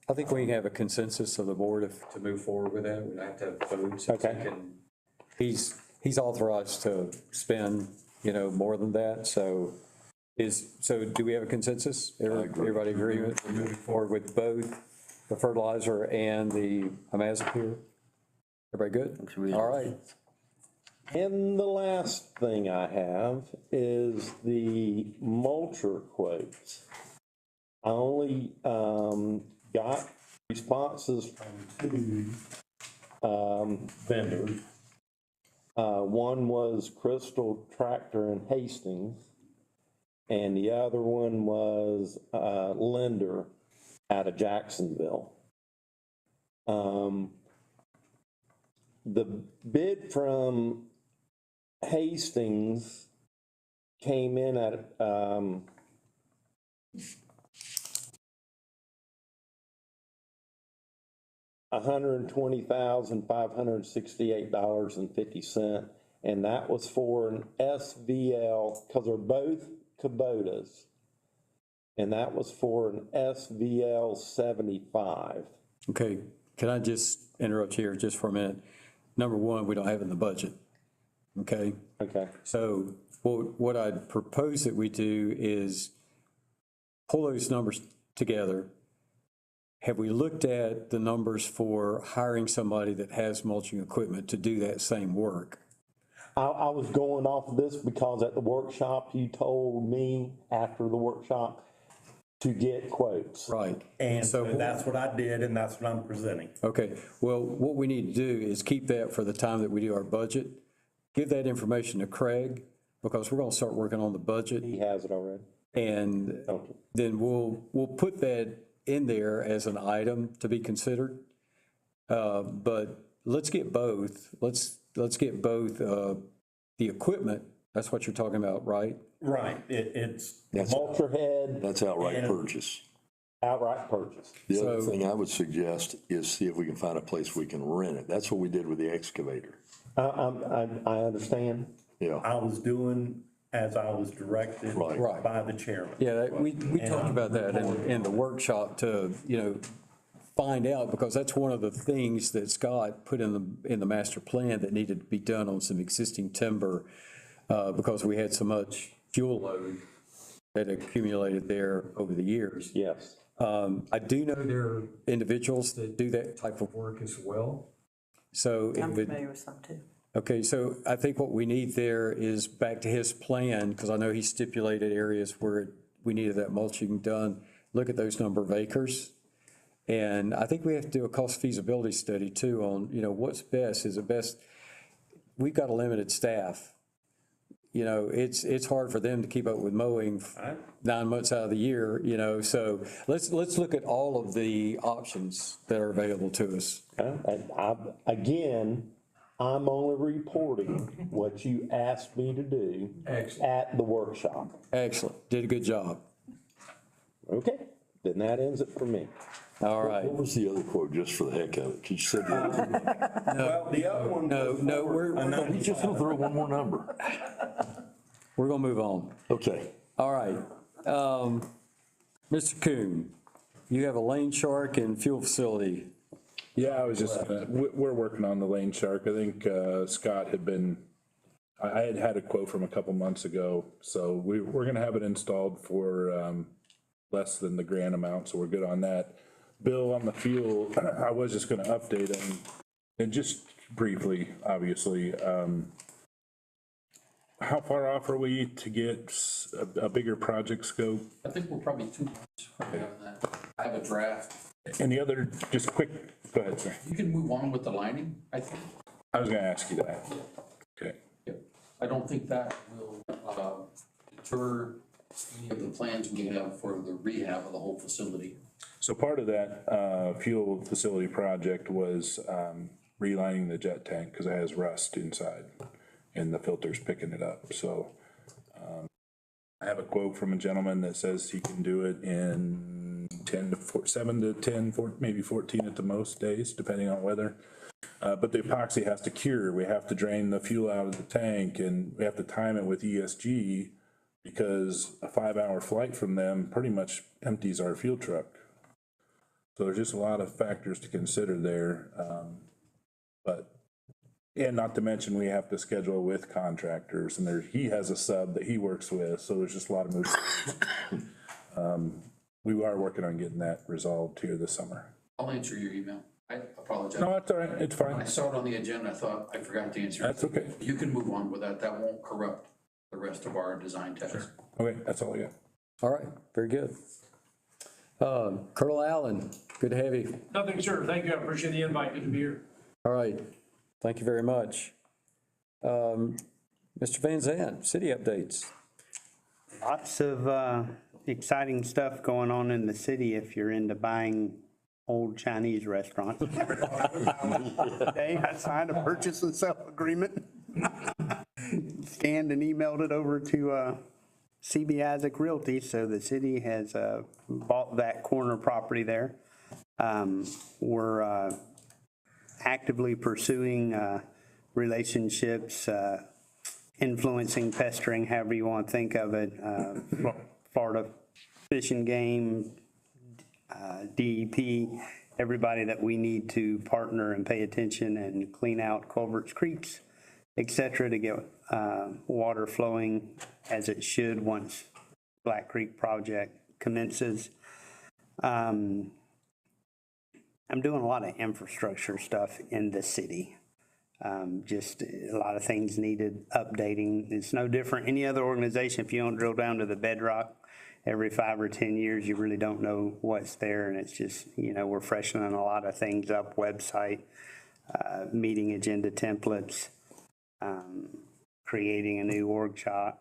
I think we can have a consensus of the board to move forward with that. We'd have to have votes. Okay. He's authorized to spend, more than that, so do we have a consensus? Everybody agree with moving forward with both the fertilizer and the Imazapyr? Everybody good? All right. And the last thing I have is the mulcher quotes. I only got responses from 2 vendors. One was Crystal Tractor in Hastings, and the other one was Linder out of Jacksonville. The bid from Hastings came in at $120,568.50, and that was for an SVL, because they're both Kubotas, and that was for an SVL 75. Okay, can I just interrupt here just for a minute? Number one, we don't have it in the budget. okay? Okay. So what I'd propose that we do is pull those numbers together. Have we looked at the numbers for hiring somebody that has mulching equipment to do that same work? I was going off of this because at the workshop, you told me after the workshop to get quotes. Right. And so that's what I did, and that's what I'm presenting. Okay, well, what we need to do is keep that for the time that we do our budget. Give that information to Craig, because we're gonna start working on the budget. He has it already. And Okay. then we'll put that in there as an item to be considered. But let's get both. Let's get both, the equipment, that's what you're talking about, right? Right, it's. Vulture head, That's outright purchase. outright purchase. The other So- thing I would suggest is see if we can find a place we can rent it. That's what we did with the excavator. I understand. Yeah, I was doing as I was directed Right. by the chairman. Yeah, we talked about that in the workshop to, find out, because that's one of the things that Scott put in the master plan that needed to be done on some existing timber, because we had so much fuel load that accumulated there over the years. Yes. I do know there are individuals that do that type of work as well. So it I'm would, familiar with some too. okay, so I think what we need there is back to his plan, because I know he stipulated areas where we needed that mulching done. Look at those number of acres. And I think we have to do a cost feasibility study too on, what's best. Is it best? We've got a limited staff. It's hard for them to keep up with mowing 9 months out of the year, so let's look at all of the options that are available to us. Again, I'm only reporting what you asked me to do at the workshop. Excellent, did a good job. Okay, then that ends it for me. All right. what was the other quote, just for the heck of it? Could you say the other one? Well, the other one. No, we're We just gonna throw one more number. gonna move on. Okay. All right. Mr. Coon, you have a lane shark and fuel facility. Yeah, I was just, we're working on the lane shark. I think Scott had been, I had a quote from a couple months ago, so we're gonna have it installed for less than the grant amount, so we're good on that. Bill, on the fuel, I was just gonna update him, and just briefly, obviously, how far off are we to get a bigger project scope? I think we're probably 2 months from having that. I have a draft. And the other, just quick, go ahead, sir. You can move on with the lining, I think. I was gonna ask you that. Okay. Yep. I don't think that will deter any of the plans we have for the rehab of the whole facility. So part of that fuel facility project was relining the jet tank because it has rust inside and the filter's picking it up. So I have a quote from a gentleman that says he can do it in 7 to 10, maybe 14 at the most days, depending on weather. But the epoxy has to cure. We have to drain the fuel out of the tank, and we have to time it with ESG because a 5-hour flight from them pretty much empties our fuel truck. So there's just a lot of factors to consider there. And not to mention, we have to schedule with contractors, and he has a sub that he works with, so there's just a lot of moving. We are working on getting that resolved here this summer. I'll answer your email. I apologize. No, it's all right, it's When I fine. saw it on the agenda, I thought I forgot to answer. That's okay. You can move on with that. That won't corrupt the rest of our design test. Okay, that's all I got. All right, very good. Colonel Allen, good to have you. Nothing, sir. Thank you. I appreciate the invite. Good to be here. All right, thank you very much. Mr. Van Zandt, city updates. Lots of exciting stuff going on in the city if you're into buying old Chinese restaurants. Today, I signed a purchase and sale agreement. Scanned and emailed it over to CB Isaac Realty, so the city has bought that corner property there. We're actively pursuing relationships, influencing, pestering, however you want to think of it, Florida Fish and Game, DEP, everybody that we need to partner and pay attention and clean out culverts, creeks, et cetera, to get water flowing as it should once Black Creek project commences. I'm doing a lot of infrastructure stuff in the city. Just a lot of things needed updating. It's no different. Any other organization, if you don't drill down to the bedrock every 5 or 10 years, you really don't know what's there. And it's just, we're freshening a lot of things up, website, meeting agenda templates, creating a new org chart,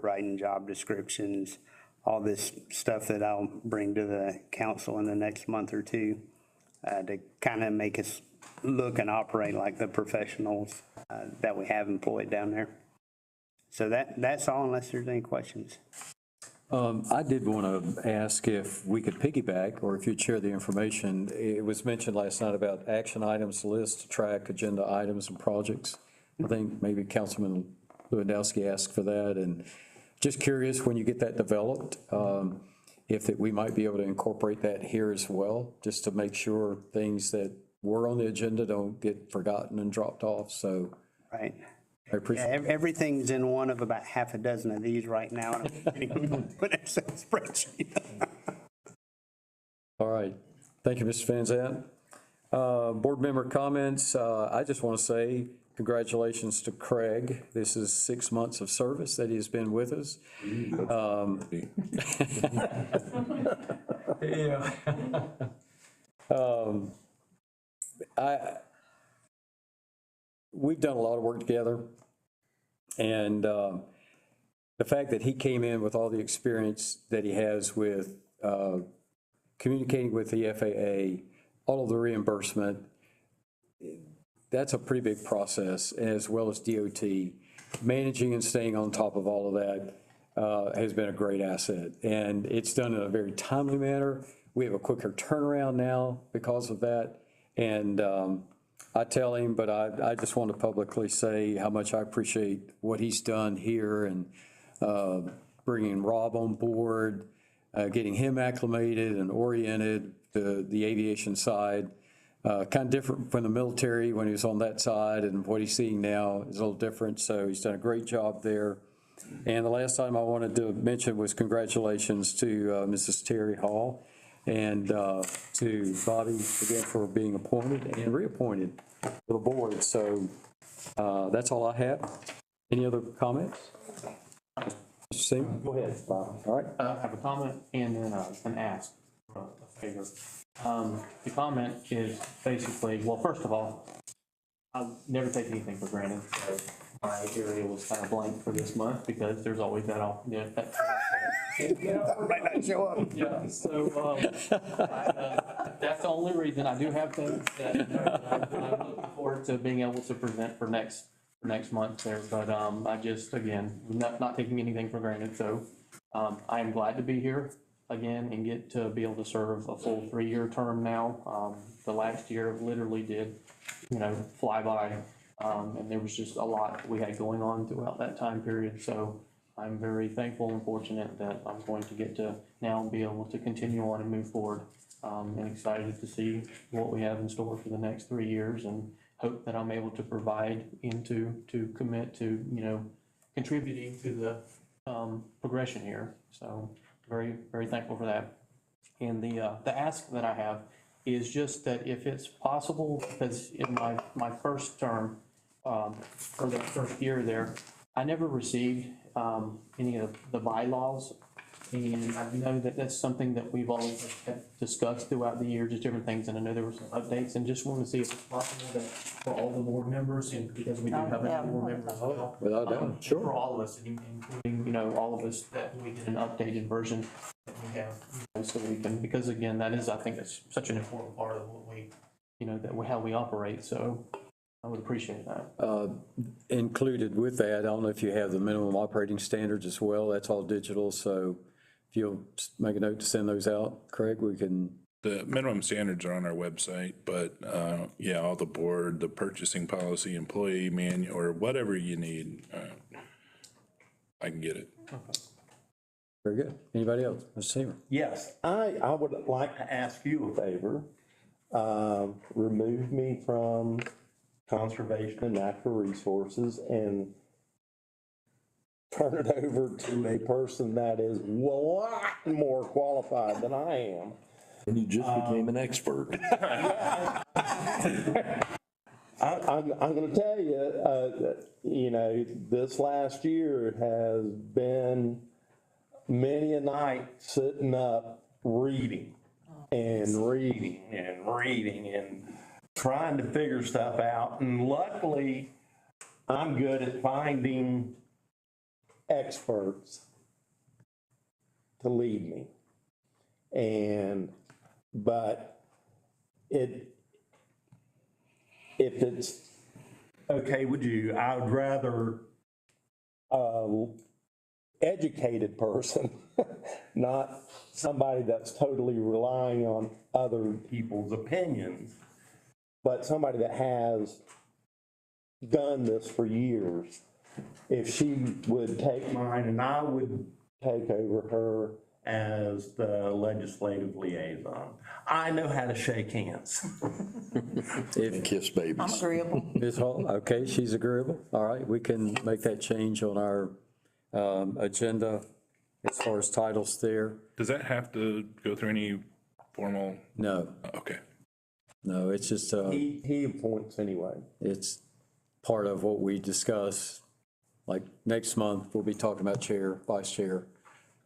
writing job descriptions, all this stuff that I'll bring to the council in the next month or two to kind of make us look and operate like the professionals that we have employed down there. So that's all, unless there's any questions. I did want to ask if we could piggyback, or if you'd share the information. It was mentioned last night about action items list to track agenda items and projects. I think maybe Councilman Lewandowski asked for that, and just curious, when you get that developed, if we might be able to incorporate that here as well, just to make sure things that were on the agenda don't get forgotten and dropped off. So Right. I appreciate Everything's in one of about half a dozen of these right now. And I'm put it in a spreadsheet. All right. Thank you, Mr. Van Zandt. Board member comments. I just want to say congratulations to Craig. This is 6 months of service that he has been with us. We've done a lot of work together, and the fact that he came in with all the experience that he has with communicating with the FAA, all of the reimbursement, that's a pretty big process, as well as DOT. Managing and staying on top of all of that has been a great asset, and it's done in a very timely manner. We have a quicker turnaround now because of that, and I tell him, but I just want to publicly say how much I appreciate what he's done here, and bringing Rob on board, getting him acclimated and oriented to the aviation side. Kind of different from the military when he was on that side, and what he's seeing now is a little different. So he's done a great job there. And the last time I wanted to mention was congratulations to Mrs. Terry Hall, and to Bobby again for being appointed and reappointed to the board. So that's all I have. Any other comments? Mr. Seaman? Go ahead, Bob. All right. I have a comment and then an ask for a favor. The comment is basically, well, first of all, I never take anything for granted. So my area was kind of blank for this month because there's always that, Might not show up. yeah, so that's the only reason. I do have things that I'm looking forward to being able to present for next month there, but I just, again, not taking anything for granted. So I am glad to be here again and get to be able to serve a full 3-year term now. The last year literally did, fly by, and there was just a lot we had going on throughout that time period. So I'm very thankful and fortunate that I'm going to get to now be able to continue on and move forward, and excited to see what we have in store for the next 3 years, and hope that I'm able to provide to commit to, contributing to the progression here. So very, very thankful for that. And the ask that I have is just that if it's possible, because in my first term, or the first year there, I never received any of the bylaws. And I know that that's something that we've always had discussed throughout the year, just different things. And I know there were some updates, and just want to see if it's possible that for all the board members, and because we do have a new board member as well. Without a doubt, sure. For all of us, including, all of us, that we get an updated version that we have, so we can, because again, that is, I think it's such an important part of what we, how we operate. So I would appreciate that. Included with that, I don't know if you have the minimum operating standards as well. That's all digital. So if you'll make a note to send those out, Craig, we can. The minimum standards are on our website, but all the board, the purchasing policy, employee manual, or whatever you need, I can get it. Okay. Very good. Anybody else? Mr. Seamer? Yes, I would like to ask you a favor. Remove me from Conservation and Natural Resources and turn it over to a person that is a lot more qualified than I am. And you just became an expert. I'm gonna tell you, this last year has been many a night sitting up reading and reading and reading and trying to figure stuff out. And luckily, I'm good at finding experts to lead me. But if it's okay with you, I would rather educated person, not somebody that's totally relying on other people's opinions, but somebody that has done this for years. If she would take mine and I would take over her as the legislative liaison. I know how to shake hands. And kiss babies. I'm agreeable. Ms. Hall, okay, she's agreeable. All right, we can make that change on our agenda as far as titles there. Does that have to go through any formal? No, Okay. no, it's just, He appoints anyway. it's part of what we discuss. Like next month, we'll be talking about chair, vice chair,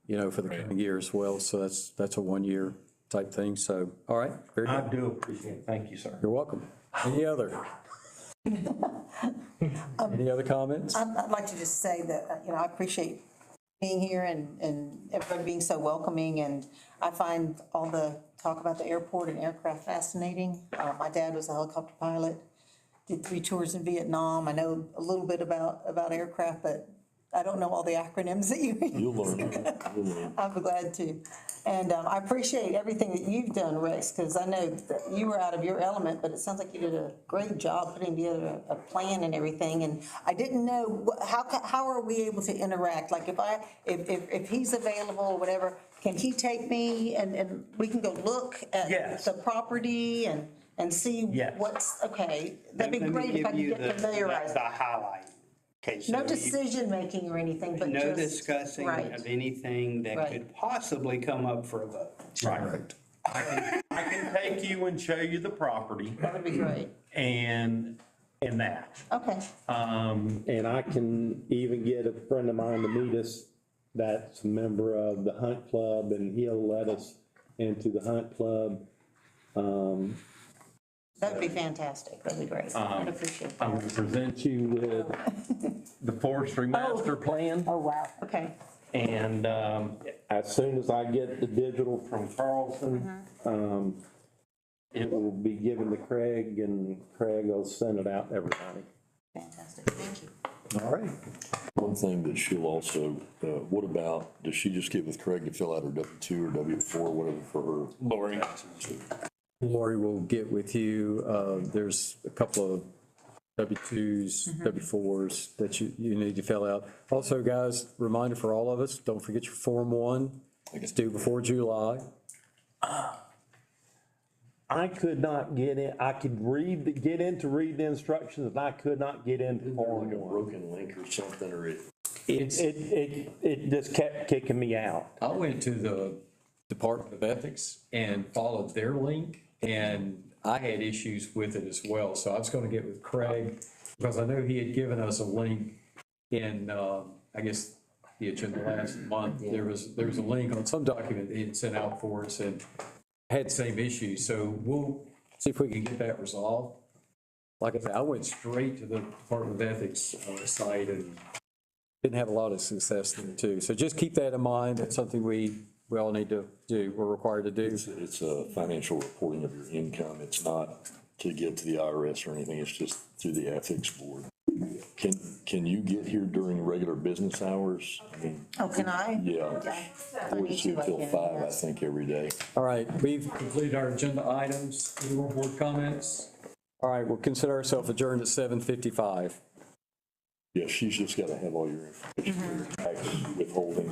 for the coming year as well. So that's a 1-year type thing. So, all right, very I good. do appreciate it. Thank you, sir. You're welcome. Any other? Any other comments? I'd like to just say that, I appreciate being here and everybody being so welcoming, and I find all the talk about the airport and aircraft fascinating. My dad was a helicopter pilot, did 3 tours in Vietnam. I know a little bit about aircraft, but I don't know all the acronyms that you use. You'll learn. I'm glad to. And I appreciate everything that you've done, Rex, because I know that you were out of your element, but it sounds like you did a great job putting together a plan and everything. And I didn't know, how are we able to interact? Like if he's available or whatever, can he take me and we can go look at Yes. the property and see Yes. what's, okay. That'd be great if I could get familiarized. The highlight. Okay, so No you- decision-making or anything, but just. No discussing Right. of anything that Right. could possibly come up for a vote. Right. I can take you and show you the property That would be great. and that. Okay. And I can even get a friend of mine to meet us that's a member of the Hunt Club, and he'll let us into the Hunt Club. That'd be fantastic. That'd be great. I'd appreciate I'm that. going to present you with the forestry master plan. Oh, wow. Okay. And as soon as I get the digital from Carlson, it will be given to Craig, and Craig will send it out to everybody. Fantastic. Thank you. All right. One thing that she'll also, what about, does she just get with Craig to fill out her W-2 or W-4, whatever for her? Lori. Lori will get with you. There's a couple of W-2s, W-4s that you need to fill out. Also, guys, reminder for all of us, don't forget your Form 1. It's due before July. I could not get in, I could get in to read the instructions, and I could not get into Form Like a 1. broken link or something, or it? It just kept kicking me out. I went to the Department of Ethics and followed their link, and I had issues with it as well. So I was going to get with Craig, because I know he had given us a link in, I guess, the agenda last month. There was a link on some document he had sent out for us and had the same issues. So we'll see if we can get that resolved. Like I said, I went straight to the Department of Ethics site and didn't have a lot of success there too. So just keep that in mind. That's something we all need to do, we're required to do. It's a financial reporting of your income. It's not to give to the IRS or anything. It's just through the ethics board. Can you get here during regular business hours? I mean, Oh, can I? yeah. I need 2 to, I till can, 5, I yes. think, every day. All right, we've completed our agenda items. Any more board comments? All right, we'll consider ourselves adjourned at 7:55. Yeah, she's just got to have all your information for your tax withholding.